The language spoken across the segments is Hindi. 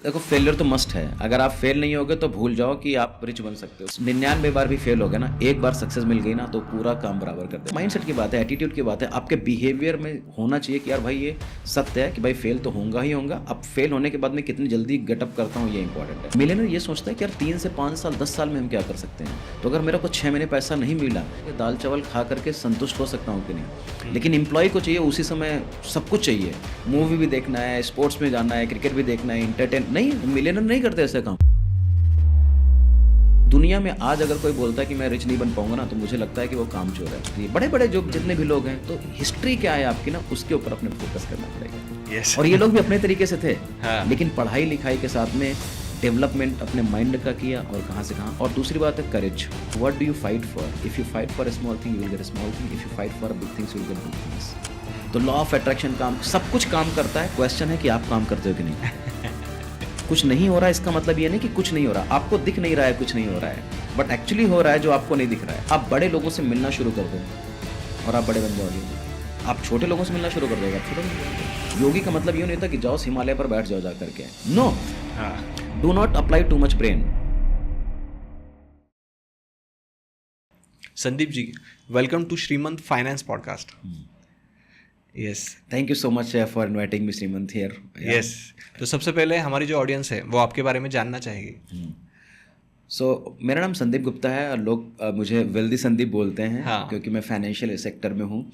देखो फेलियर तो मस्ट है। अगर आप फेल नहीं होगे तो भूल जाओ कि आप रिच बन सकते हो। 99 बार भी फेल हो गए ना, एक बार सक्सेस मिल गई ना तो पूरा काम बराबर कर दे। माइंडसेट की बात है, एटीट्यूड की बात है, आपके बिहेवियर में होना चाहिए कि यार भाई ये सत्य है कि भाई फेल तो होगा ही होगा। अब फेल होने के बाद में कितनी जल्दी गेटअप करता हूँ ये इंपॉर्टेंट है। मिलियनर ये सोचता है कि यार 3 से 5 साल 10 साल में हम क्या कर सकते हैं। तो अगर मेरे को 6 महीने पैसा नहीं मिला, दाल चावल खा करके संतुष्ट हो सकता हूँ कि नहीं। लेकिन एम्प्लॉय को चाहिए उसी समय सब कुछ चाहिए। मूवी भी देखना है, स्पोर्ट्स में जाना है, क्रिकेट भी देखना है, इंटरटेन नहीं। मिलियनर नहीं करते ऐसे काम। दुनिया में आज अगर कोई बोलता है कि मैं रिच नहीं बन पाऊंगा ना, तो मुझे लगता है कि वो काम चोर है। ये बड़े बड़े जो जितने भी लोग हैं, तो हिस्ट्री क्या है आपकी ना, उसके ऊपर अपने फोकस करना पड़ेगा। yes. और ये लोग भी अपने तरीके से थे। हाँ. लेकिन पढ़ाई लिखाई के साथ में डेवलपमेंट अपने माइंड का किया, और कहाँ से कहाँ। और दूसरी बात है courage. What do you fight for? If you fight for a small thing you will get a small thing, if you fight for big things you will get big things. तो लॉ ऑफ अट्रैक्शन काम, सब कुछ काम करता है। क्वेश्चन है कि आप काम करते हो कि नहीं। कुछ नहीं हो रहा है इसका मतलब ये नहीं कि कुछ नहीं हो रहा। आपको दिख नहीं रहा है कुछ नहीं हो रहा है, बट एक्चुअली हो रहा है जो आपको नहीं दिख रहा है। आप बड़े लोगों से मिलना शुरू कर दो और आप बड़े बन जाओगे। आप छोटे लोगों से मिलना शुरू कर दोगे, आप छोटे बन जाओगे। योगी का मतलब ये नहीं होता कि जाओ हिमालय पर बैठ जाओ जा करके। No, do not apply too much brain. Sandeep ji, welcome to Shrimant finance podcast. Yes, thank you so much for inviting me Shrimant here. Yes, तो सबसे पहले हमारी जो ऑडियंस है वो आपके बारे में जानना चाहेगी। मेरा नाम संदीप गुप्ता है और लोग मुझे वेल्दी संदीप बोलते हैं। हाँ. क्योंकि मैं फाइनेंशियल सेक्टर में हूँ।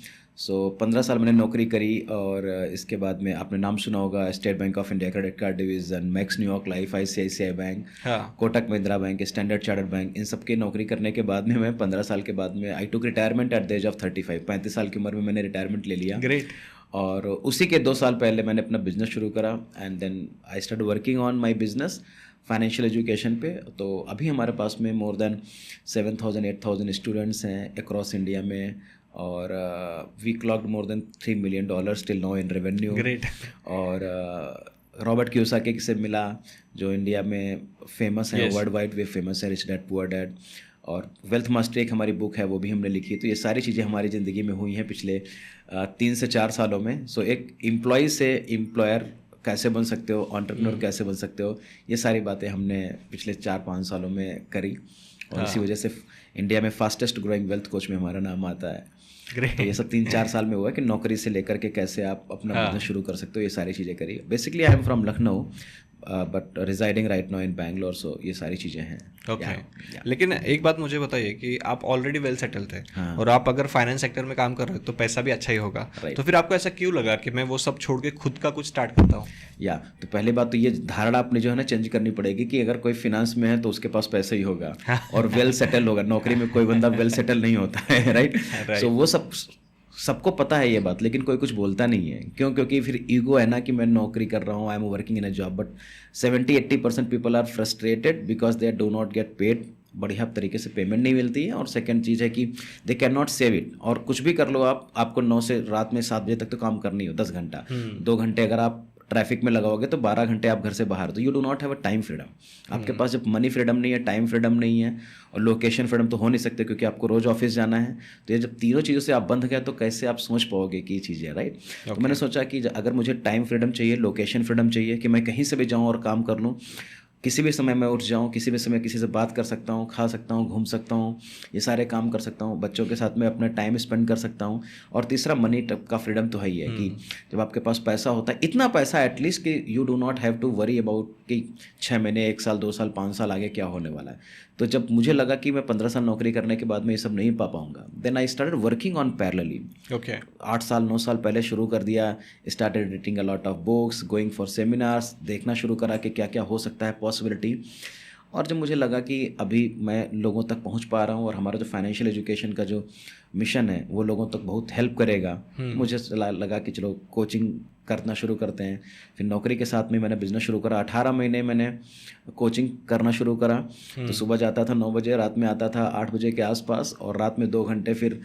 15 साल मैंने नौकरी करी, और इसके बाद में आपने नाम सुना होगा State Bank of India credit card division, Max New York Life, ICICI bank, हाँ. Kotak Mahindra bank, Standard Chartered bank, इन सब की नौकरी करने के बाद में मैं 15 साल के बाद में I took retirement at the age of 35 साल की उम्र में मैंने रिटायरमेंट ले लिया। ग्रेट। और उसी के 2 साल पहले मैंने अपना बिजनेस शुरू करा, and then I start working on my business financial education पे। तो अभी हमारे पास में मोर देन 7,000-8,000 स्टूडेंट्स हैं अक्रॉस इंडिया में, और we clocked more than $3 million till now in revenue. Great. और रॉबर्ट कियोसाकी से मिला, जो इंडिया में फेमस है, वर्ल्ड वाइड वे फेमस है, रिच डैड पुअर डैड। और वेल्थ मास्टर एक हमारी बुक है, वो भी हमने लिखी। तो ये सारी चीज़ें हमारी ज़िंदगी में हुई हैं पिछले 3 से 4 सालों में। सो एक एम्प्लॉय से एम्प्लॉयर कैसे बन सकते हो, एंटरप्रेन्योर कैसे बन सकते हो, ये सारी बातें हमने पिछले 4-5 सालों में करी। और इसी वजह से इंडिया में फास्टेस्ट ग्रोइंग वेल्थ कोच में हमारा नाम आता है। ग्रेट। तो ये सब 3-4 साल में हुआ है कि नौकरी से लेकर के कैसे आप अपना बिजनेस शुरू कर सकते हो, ये सारी चीज़ें करी। Basically I am from Lucknow but residing right now in Bangalore. So ये सारी चीज़ें हैं। ओके। लेकिन एक बात मुझे बताइए कि आप ऑलरेडी वेल सेटल थे। हाँ. और आप अगर फाइनेंस सेक्टर में काम कर रहे हो तो पैसा भी अच्छा ही होगा। Right. तो फिर आपको ऐसा क्यों लगा कि मैं वो सब छोड़ के खुद का कुछ स्टार्ट करता हूँ? तो पहली बात तो ये धारणा आपने जो है ना चेंज करनी पड़ेगी कि अगर कोई फिनांस में है तो उसके पास पैसा ही होगा और वेल सेटल होगा। नौकरी में कोई बंदा वेल सेटल नहीं होता है, राइट। सो वो सबको पता है ये बात, लेकिन कोई कुछ बोलता नहीं है। क्यों? क्योंकि फिर ईगो है ना कि मैं नौकरी कर रहा हूँ, I am working in a job. But 70-80% people are frustrated because they do not get paid. बढ़िया तरीके से पेमेंट नहीं मिलती है। और सेकंड चीज़ है कि they can not save it. और कुछ भी कर लो आप, आपको 9 से रात में 7 बजे तक तो काम करनी हो, 10 घंटा, 2 घंटे अगर आप ट्रैफिक में लगाओगे तो 12 घंटे आप घर से बाहर। तो you do not have a time freedom. आपके पास जब मनी फ्रीडम नहीं है, टाइम फ्रीडम नहीं है, और लोकेशन फ्रीडम तो हो नहीं सकते क्योंकि आपको रोज ऑफिस जाना है। तो ये जब तीनों चीज़ों से आप बंध गए तो कैसे आप सोच पाओगे कि ये चीज़ है, राइट। तो मैंने सोचा कि अगर मुझे टाइम फ्रीडम चाहिए, लोकेशन फ्रीडम चाहिए, कि मैं कहीं से भी जाऊँ और काम कर लूँ, किसी भी समय मैं उठ जाऊँ, किसी भी समय किसी से बात कर सकता हूँ, खा सकता हूँ, घूम सकता हूँ, ये सारे काम कर सकता हूँ, बच्चों के साथ में अपना टाइम स्पेंड कर सकता हूँ। और तीसरा मनी का फ्रीडम तो है ही है कि जब आपके पास पैसा होता है, इतना पैसा एटलीस्ट कि you do not have to worry about कि 6 महीने, 1 साल, 2 साल, 5 साल आगे क्या होने वाला है। तो जब मुझे लगा कि मैं 15 साल नौकरी करने के बाद में ये सब नहीं पा पाऊंगा, then I started working on parallelly. Okay. 8 साल 9 साल पहले शुरू कर दिया। Started reading a lot of books, going for seminars, देखना शुरू करा कि क्या क्या हो सकता है पॉसिबिलिटी। और जब मुझे लगा कि अभी मैं लोगों तक पहुंच पा रहा हूं और हमारा जो फाइनेंशियल एजुकेशन का जो मिशन है वो लोगों तक बहुत हेल्प करेगा, मुझे लगा कि चलो कोचिंग करना शुरू करते हैं। फिर नौकरी के साथ में मैंने बिजनेस शुरू करा। 18 महीने मैंने कोचिंग करना शुरू करा। तो सुबह जाता था 9 बजे, रात में आता था 8 बजे के आसपास, और रात में 2 घंटे फिर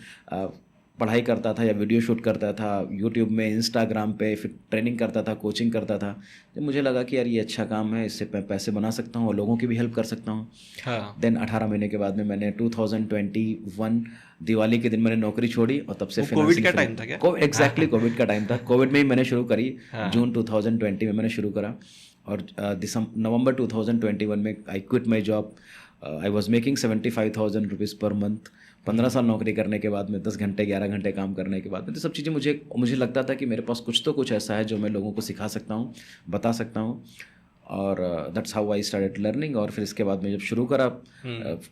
पढ़ाई करता था या वीडियो शूट करता था यूट्यूब में, इंस्टाग्राम पे, फिर ट्रेनिंग करता था, कोचिंग करता था। जब मुझे लगा कि यार ये अच्छा काम है, इससे पैसे बना सकता हूँ और लोगों की भी हेल्प कर सकता हूँ। हाँ। देन 18 महीने के बाद में मैंने 2021 दिवाली के दिन मैंने नौकरी छोड़ी, और तब से कोविड का टाइम था क्या? एग्जैक्टली कोविड का टाइम था। कोविड में ही मैंने शुरू करी। जून 2020 में मैंने शुरू करा, और नवंबर 2021 में I quit my job. I was making 75,000 rupees per month. 15 साल नौकरी करने के बाद में 10 घंटे 11 घंटे काम करने के बाद में तो सब चीज़ें मुझे लगता था कि मेरे पास कुछ ऐसा है जो मैं लोगों को सिखा सकता हूँ, बता सकता हूँ. और that's how I started learning. और फिर इसके बाद में जब शुरू करा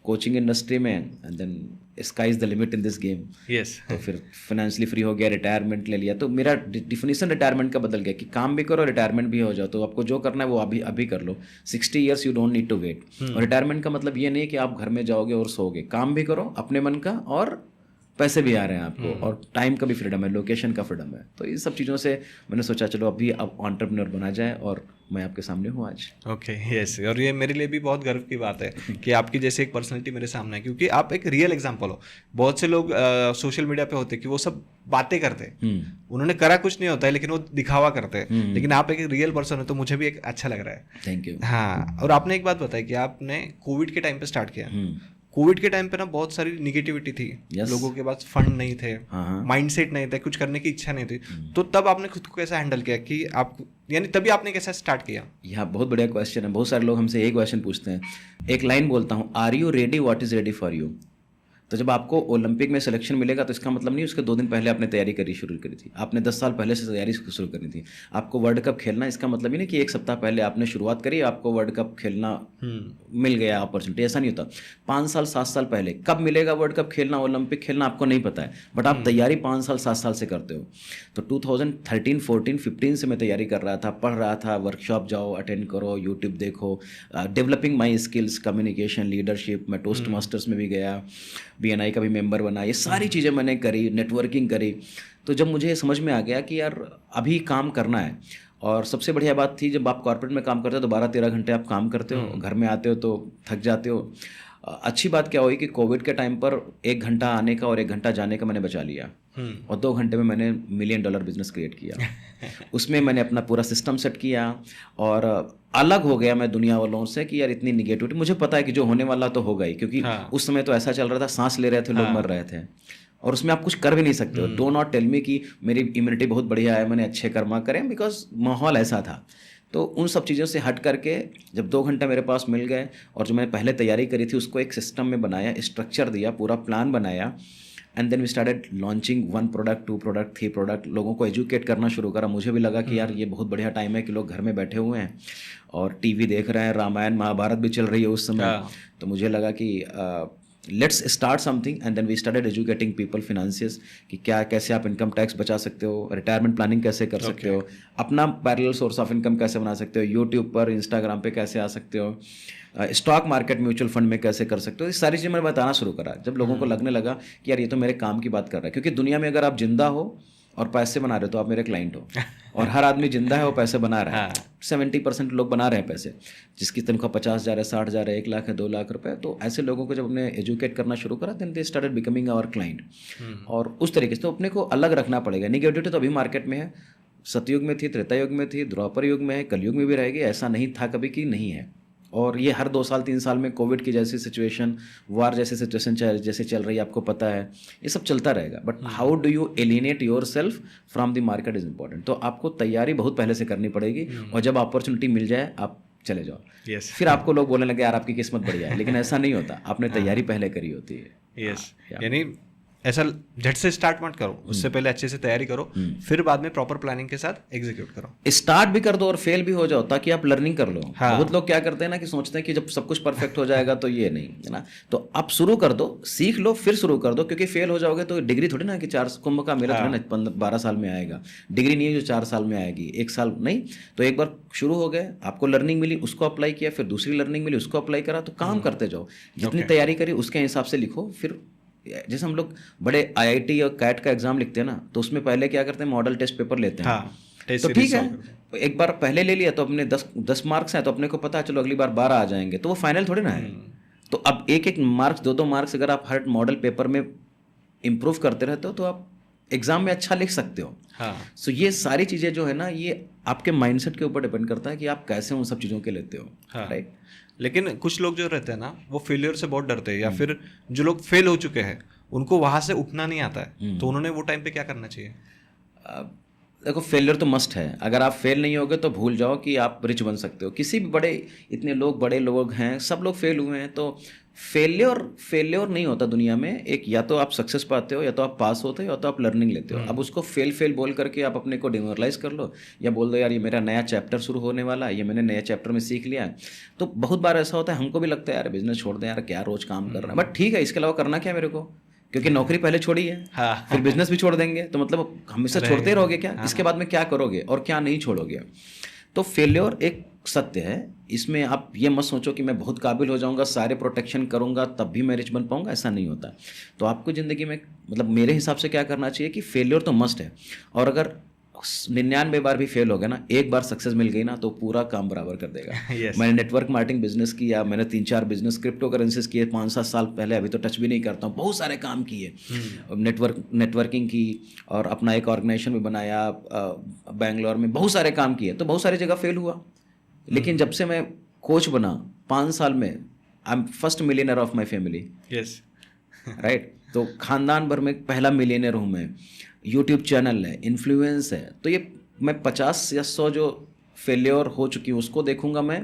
कोचिंग इंडस्ट्री में, and then sky is the limit in this game. Yes. तो फिर फाइनेंशियली फ्री हो गया, रिटायरमेंट ले लिया. तो मेरा डिफिनीशन रिटायरमेंट का बदल गया कि काम भी करो, रिटायरमेंट भी हो जाओ. तो आपको जो करना है वो अभी कर लो. 60 years you don't need to wait. और रिटायरमेंट का मतलब ये नहीं है कि आप घर में जाओगे और सोओगे. काम भी करो अपने मन का, और पैसे भी आ रहे हैं आपको, और टाइम का भी फ्रीडम है, लोकेशन का फ्रीडम है. तो इन सब चीज़ों से मैंने सोचा चलो अब एंटरप्रेन्योर बना जाए, और मैं आपके सामने हूँ आज. ओके. यस. और ये मेरे लिए भी बहुत गर्व की बात है कि आपकी जैसे एक पर्सनैलिटी मेरे सामने है, क्योंकि आप एक रियल एग्जांपल हो. बहुत से लोग सोशल मीडिया पे होते हैं कि वो सब बातें करते हैं, उन्होंने करा कुछ नहीं होता है, लेकिन वो दिखावा करते हैं. लेकिन आप एक रियल पर्सन हो, तो मुझे भी एक अच्छा लग रहा है. Thank you. हाँ. और आपने एक बात बताई कि आपने कोविड के टाइम पे स्टार्ट किया. कोविड के टाइम पे ना बहुत सारी निगेटिविटी थी. Yes. लोगों के पास फंड नहीं थे, माइंडसेट नहीं था, कुछ करने की इच्छा नहीं थी. तो तब आपने खुद को कैसे हैंडल किया कि आप, यानी तभी आपने कैसे स्टार्ट किया? यह बहुत बढ़िया क्वेश्चन है. बहुत सारे लोग हमसे यही क्वेश्चन पूछते हैं. एक लाइन बोलता हूँ, are you ready, what is ready for you. तो जब आपको ओलंपिक में सिलेक्शन मिलेगा तो इसका मतलब नहीं उसके 2 दिन पहले आपने तैयारी शुरू करी थी. आपने 10 साल पहले से तैयारी शुरू करनी थी. आपको वर्ल्ड कप खेलना, इसका मतलब ही नहीं कि 1 सप्ताह पहले आपने शुरुआत करी आपको वर्ल्ड कप खेलना मिल गया अपॉर्चुनिटी. ऐसा नहीं होता. 5 साल 7 साल पहले कब मिलेगा वर्ल्ड कप खेलना, ओलंपिक खेलना, आपको नहीं पता है. बट आप तैयारी 5 साल 7 साल से करते हो. तो 2013, 14, 15 से मैं तैयारी कर रहा था, पढ़ रहा था, वर्कशॉप जाओ, अटेंड करो, यूट्यूब देखो, developing my skills, communication, leadership. मैं टोस्ट मास्टर्स में भी गया, BNI का भी मेंबर बना. ये सारी चीज़ें मैंने करी, नेटवर्किंग करी. तो जब मुझे समझ में आ गया कि यार अभी काम करना है. और सबसे बढ़िया बात थी, जब आप कॉर्पोरेट में काम करते हो तो 12-13 घंटे आप काम करते हो, घर में आते हो तो थक जाते हो. अच्छी बात क्या हुई कि कोविड के टाइम पर 1 घंटा आने का और 1 घंटा जाने का मैंने बचा लिया. और 2 घंटे में मैंने $1 मिलियन बिजनेस क्रिएट किया. उसमें मैंने अपना पूरा सिस्टम सेट किया और अलग हो गया मैं दुनिया वालों से कि यार इतनी निगेटिविटी, मुझे पता है कि जो होने वाला तो होगा ही, क्योंकि उस समय तो ऐसा चल रहा था, सांस ले रहे थे लोग, मर रहे थे, और उसमें आप कुछ कर भी नहीं सकते हो. डो नॉट टेल मी कि मेरी इम्यूनिटी बहुत बढ़िया है, मैंने अच्छे कर्मा करें, बिकॉज माहौल ऐसा था. तो उन सब चीज़ों से हट करके जब 2 घंटे मेरे पास मिल गए, और जो मैंने पहले तैयारी करी थी उसको एक सिस्टम में बनाया, स्ट्रक्चर दिया, पूरा प्लान बनाया, and then we started launching 1 product, 2 product, 3 product. लोगों को एजुकेट करना शुरू करा. मुझे भी लगा कि यार ये बहुत बढ़िया टाइम है कि लोग घर में बैठे हुए हैं और टीवी देख रहे हैं, रामायण महाभारत भी चल रही है उस समय. तो मुझे लगा कि let's start something, and then we started educating people financials कि क्या, कैसे आप इनकम टैक्स बचा सकते हो, रिटायरमेंट प्लानिंग कैसे कर सकते हो, अपना पैरेलल सोर्स ऑफ इनकम कैसे बना सकते हो, यूट्यूब पर, इंस्टाग्राम पे कैसे आ सकते हो, स्टॉक मार्केट, म्यूचुअल फंड में कैसे कर सकते हो. ये सारी चीज़ें मैंने बताना शुरू करा. जब लोगों को लगने लगा कि यार ये तो मेरे काम की बात कर रहा है, क्योंकि दुनिया में अगर आप जिंदा हो और पैसे बना रहे हो तो आप मेरे क्लाइंट हो. और हर आदमी जिंदा है वो पैसे बना रहा है. 70% लोग बना रहे हैं पैसे, जिसकी तनख्वाह 50,000 है, 60,000 है, 1 लाख है, 2 लाख रुपए. तो ऐसे लोगों को जब हमने एजुकेट करना शुरू करा, then they started becoming our client. और उस तरीके से तो अपने को अलग रखना पड़ेगा. निगेटिविटी तो अभी मार्केट में है, सतयुग में थी, त्रेता युग में थी, द्वापर युग में है, कलयुग में भी रहेगी. ऐसा नहीं था कभी कि नहीं है. और ये हर 2 साल 3 साल में कोविड की जैसी सिचुएशन, वार जैसी सिचुएशन जैसे चल रही है, आपको पता है, ये सब चलता रहेगा. But how do you एलिनेट your self from the market is important. तो आपको तैयारी बहुत पहले से करनी पड़ेगी, और जब अपॉर्चुनिटी मिल जाए आप चले जाओ. फिर आपको लोग बोलने लगे यार आपकी किस्मत बढ़िया है, लेकिन ऐसा नहीं होता. आपने तैयारी पहले करी होती है. यानी ऐसा झट से स्टार्ट मत करो, उससे पहले अच्छे से तैयारी करो, फिर बाद में प्रॉपर प्लानिंग के साथ एग्जीक्यूट करो. स्टार्ट भी कर दो और फेल भी हो जाओ, ताकि आप लर्निंग कर लो. बहुत लोग क्या करते हैं ना कि सोचते हैं कि जब सब कुछ परफेक्ट हो जाएगा तो ये नहीं है ना. तो आप शुरू कर दो, सीख लो, फिर शुरू कर दो. क्योंकि फेल हो जाओगे तो डिग्री थोड़ी ना कि 4 कुंभ का मेरा थोड़ी ना 12 साल में आएगा. डिग्री नहीं है जो 4 साल में आएगी, 1 साल नहीं. तो एक बार शुरू हो गए, आपको लर्निंग मिली, उसको अप्लाई किया, फिर दूसरी लर्निंग मिली, उसको अप्लाई करा. तो काम करते जाओ, जितनी तैयारी करी उसके हिसाब से लिखो. फिर जैसे हम लोग बड़े IIT और कैट का एग्जाम लिखते हैं ना, तो उसमें पहले क्या करते हैं, मॉडल टेस्ट पेपर लेते हैं. तो ठीक है, एक बार पहले ले लिया तो अपने 10 मार्क्स हैं, तो अपने को पता है चलो अगली बार 12 आ जाएंगे, तो वो फाइनल थोड़ी ना है. तो अब एक मार्क्स, 2 मार्क्स अगर आप हर मॉडल पेपर में इम्प्रूव करते रहते हो तो आप एग्जाम में अच्छा लिख सकते हो. सो ये सारी चीज़ें जो है ना, ये आपके माइंडसेट के ऊपर डिपेंड करता है कि आप कैसे उन सब चीज़ों के लेते हो. राइट. लेकिन कुछ लोग जो रहते हैं ना, वो फेलियर से बहुत डरते हैं, या फिर जो लोग फेल हो चुके हैं उनको वहाँ से उठना नहीं आता है, तो उन्होंने वो टाइम पे क्या करना चाहिए? देखो फेलियर तो मस्ट है। अगर आप फेल नहीं होगे तो भूल जाओ कि आप रिच बन सकते हो। किसी भी बड़े, इतने लोग बड़े लोग हैं, सब लोग फेल हुए हैं। तो फेलियर नहीं होता दुनिया में। एक या तो आप सक्सेस पाते हो, या तो आप पास होते हो, या तो आप लर्निंग लेते हो। अब उसको फेल बोल करके आप अपने को डिमोरलाइज कर लो, या बोल दो यार ये मेरा नया चैप्टर शुरू होने वाला है, ये मैंने नया चैप्टर में सीख लिया है। तो बहुत बार ऐसा होता है, हमको भी लगता है यार बिजनेस छोड़ दें यार, क्या रोज काम कर रहा है। बट ठीक है, इसके अलावा करना क्या मेरे को, क्योंकि नौकरी पहले छोड़ी है। हाँ। फिर बिजनेस भी छोड़ देंगे, तो मतलब हमेशा छोड़ते रहोगे क्या? इसके बाद में क्या करोगे और क्या नहीं छोड़ोगे? तो फेलियर एक सत्य है। इसमें आप ये मत सोचो कि मैं बहुत काबिल हो जाऊंगा, सारे प्रोटेक्शन करूंगा तब भी मैं रिच बन पाऊंगा, ऐसा नहीं होता। तो आपको ज़िंदगी में मतलब मेरे हिसाब से क्या करना चाहिए कि फेलियर तो मस्ट है। और अगर 99 बार भी फेल हो गया ना, एक बार सक्सेस मिल गई ना, तो पूरा काम बराबर कर देगा। Yes. मैंने नेटवर्क मार्केटिंग बिजनेस किया, मैंने 3-4 बिजनेस क्रिप्टो करेंसीज किए 5-7 साल पहले, अभी तो टच भी नहीं करता हूँ। बहुत सारे काम किए, नेटवर्किंग की, और अपना एक ऑर्गेनाइजेशन भी बनाया बैंगलोर में, बहुत सारे काम किए। तो बहुत सारी जगह फेल हुआ, लेकिन जब से मैं कोच बना 5 साल में, I am first millionaire of my family. Yes. Right. तो खानदान भर में पहला मिलियनर हूँ मैं। यूट्यूब चैनल है, इन्फ्लुएंस है। तो ये मैं 50 या 100 जो फेलियर हो चुकी हूँ उसको देखूंगा मैं,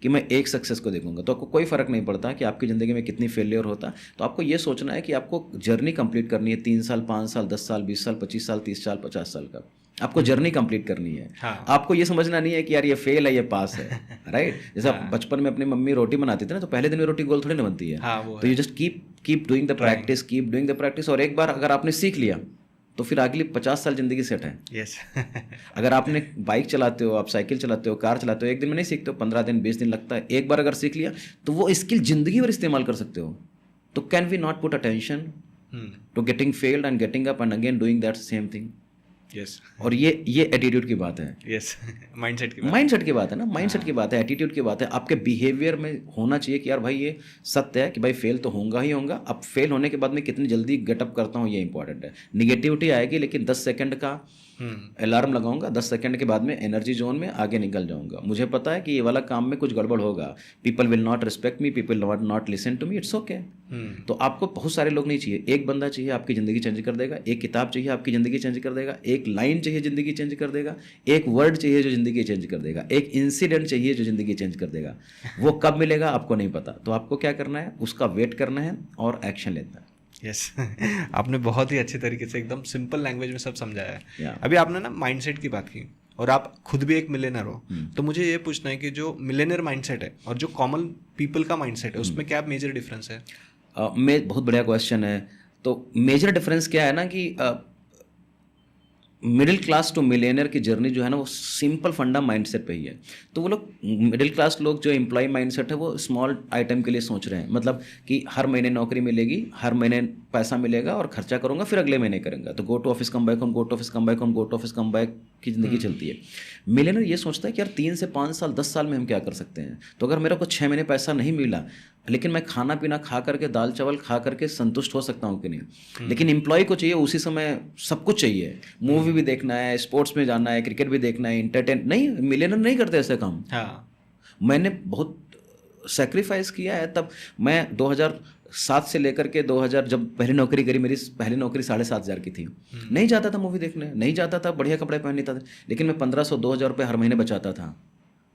कि मैं एक सक्सेस को देखूंगा। तो आपको कोई फ़र्क नहीं पड़ता कि आपकी ज़िंदगी में कितनी फेलियर होता। तो आपको ये सोचना है कि आपको जर्नी कंप्लीट करनी है, 3 साल, 5 साल, 10 साल, 20 साल, 25 साल, 30 साल, 50 साल का आपको जर्नी कंप्लीट करनी है। हाँ। आपको ये समझना नहीं है कि यार ये फेल है, ये पास है। राइट। जैसे बचपन में अपनी मम्मी रोटी बनाती थी ना, तो पहले दिन में रोटी गोल थोड़ी ना बनती है। हाँ, वो तो you just keep doing the practice, keep doing the practice. और एक बार अगर आपने सीख लिया तो फिर अगली 50 साल जिंदगी सेट है। यस। अगर आपने बाइक चलाते हो, आप साइकिल चलाते हो, कार चलाते हो, एक दिन में नहीं सीखते हो, 15 दिन 20 दिन लगता है। एक बार अगर सीख लिया तो वो स्किल जिंदगी भर इस्तेमाल कर सकते हो। तो can we not put attention to getting failed and getting up and again doing that same thing? Yes. और ये एटीट्यूड की बात है। यस। माइंडसेट की बात है ना, माइंडसेट की बात है, एटीट्यूड की बात है। आपके बिहेवियर में होना चाहिए कि यार भाई ये सत्य है कि भाई फेल तो होगा ही होगा। अब फेल होने के बाद में कितनी जल्दी गेटअप करता हूँ ये इंपॉर्टेंट है। निगेटिविटी आएगी, लेकिन 10 सेकंड का अलार्म लगाऊंगा, 10 सेकंड के बाद में एनर्जी जोन में आगे निकल जाऊंगा। मुझे पता है कि ये वाला काम में कुछ गड़बड़ होगा। People will not respect me, people not listen to me, it's okay. तो आपको बहुत सारे लोग नहीं चाहिए, एक बंदा चाहिए, आपकी ज़िंदगी चेंज कर देगा। एक किताब चाहिए, आपकी ज़िंदगी चेंज कर देगा। एक लाइन चाहिए, ज़िंदगी चेंज कर देगा। एक वर्ड चाहिए जो ज़िंदगी चेंज कर देगा। एक इंसिडेंट चाहिए जो ज़िंदगी चेंज कर देगा। वो कब मिलेगा आपको नहीं पता। तो आपको क्या करना है, उसका वेट करना है और एक्शन लेना है। यस। आपने बहुत ही अच्छे तरीके से एकदम सिंपल लैंग्वेज में सब समझाया है। अभी आपने ना माइंडसेट की बात की, और आप खुद भी एक मिलियनर हो। तो मुझे ये पूछना है कि जो मिलियनर माइंडसेट है और जो कॉमन पीपल का माइंडसेट है, उसमें क्या मेजर डिफरेंस है? बहुत बढ़िया क्वेश्चन है। तो मेजर डिफरेंस क्या है ना कि मिडिल क्लास टू मिलियनर की जर्नी जो है ना, वो सिंपल फंडा माइंडसेट पे ही है। तो वो लोग मिडिल क्लास लोग जो एम्प्लॉय माइंडसेट है, वो स्मॉल आइटम के लिए सोच रहे हैं। मतलब कि हर महीने नौकरी मिलेगी, हर महीने पैसा मिलेगा और खर्चा करूंगा, फिर अगले महीने करूंगा। तो go to office come back home, go to office come back home, go to office come back की जिंदगी चलती है। मिलियनर ये सोचता है कि यार 3 से 5 साल 10 साल में हम क्या कर सकते हैं। तो अगर मेरे को 6 महीने पैसा नहीं मिला, लेकिन मैं खाना पीना खा करके, दाल चावल खा करके संतुष्ट हो सकता हूँ कि नहीं। लेकिन एम्प्लॉय को चाहिए उसी समय सब कुछ चाहिए। मूवी भी देखना है, स्पोर्ट्स में जाना है, क्रिकेट भी देखना है, इंटरटेन नहीं। मिलियनर नहीं करते ऐसे काम। हाँ। मैंने बहुत सेक्रीफाइस किया है। तब मैं 2007 से लेकर के 2000 जब पहली नौकरी करी, मेरी पहली नौकरी 7,500 की थी। नहीं जाता था मूवी देखने, नहीं जाता था, बढ़िया कपड़े पहन लेता था, लेकिन मैं 1500-2000 रुपये हर महीने बचाता था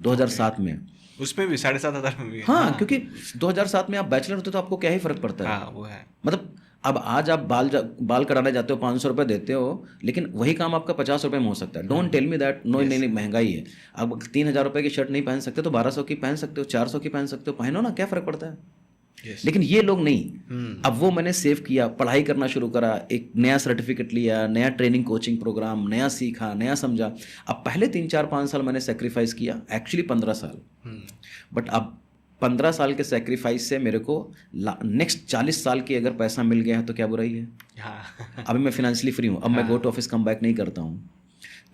2007 में। उसमें भी 7,500 में भी? हाँ, क्योंकि 2007 में आप बैचलर होते तो आपको क्या ही फर्क पड़ता है। हाँ, वो है। मतलब अब आज आप बाल कराने जाते हो, 500 रुपये देते हो, लेकिन वही काम आपका 50 रुपये में हो सकता है। Don't tell me that no, नहीं महंगाई है। अब 3,000 रुपये की शर्ट नहीं पहन सकते तो 1200 की पहन सकते हो, 400 की पहन सकते हो, पहनो ना, क्या फ़र्क पड़ता है। लेकिन ये लोग नहीं। अब वो मैंने सेव किया, पढ़ाई करना शुरू करा, एक नया सर्टिफिकेट लिया, नया ट्रेनिंग कोचिंग प्रोग्राम, नया सीखा, नया समझा। अब पहले 3-4-5 साल मैंने सेक्रीफाइस किया, एक्चुअली 15 साल। बट अब 15 साल के सेक्रीफाइस से मेरे को नेक्स्ट 40 साल की अगर पैसा मिल गया है तो क्या बुराई है। अभी मैं फाइनेंशियली फ्री हूँ, अब मैं go to office come back नहीं करता हूँ।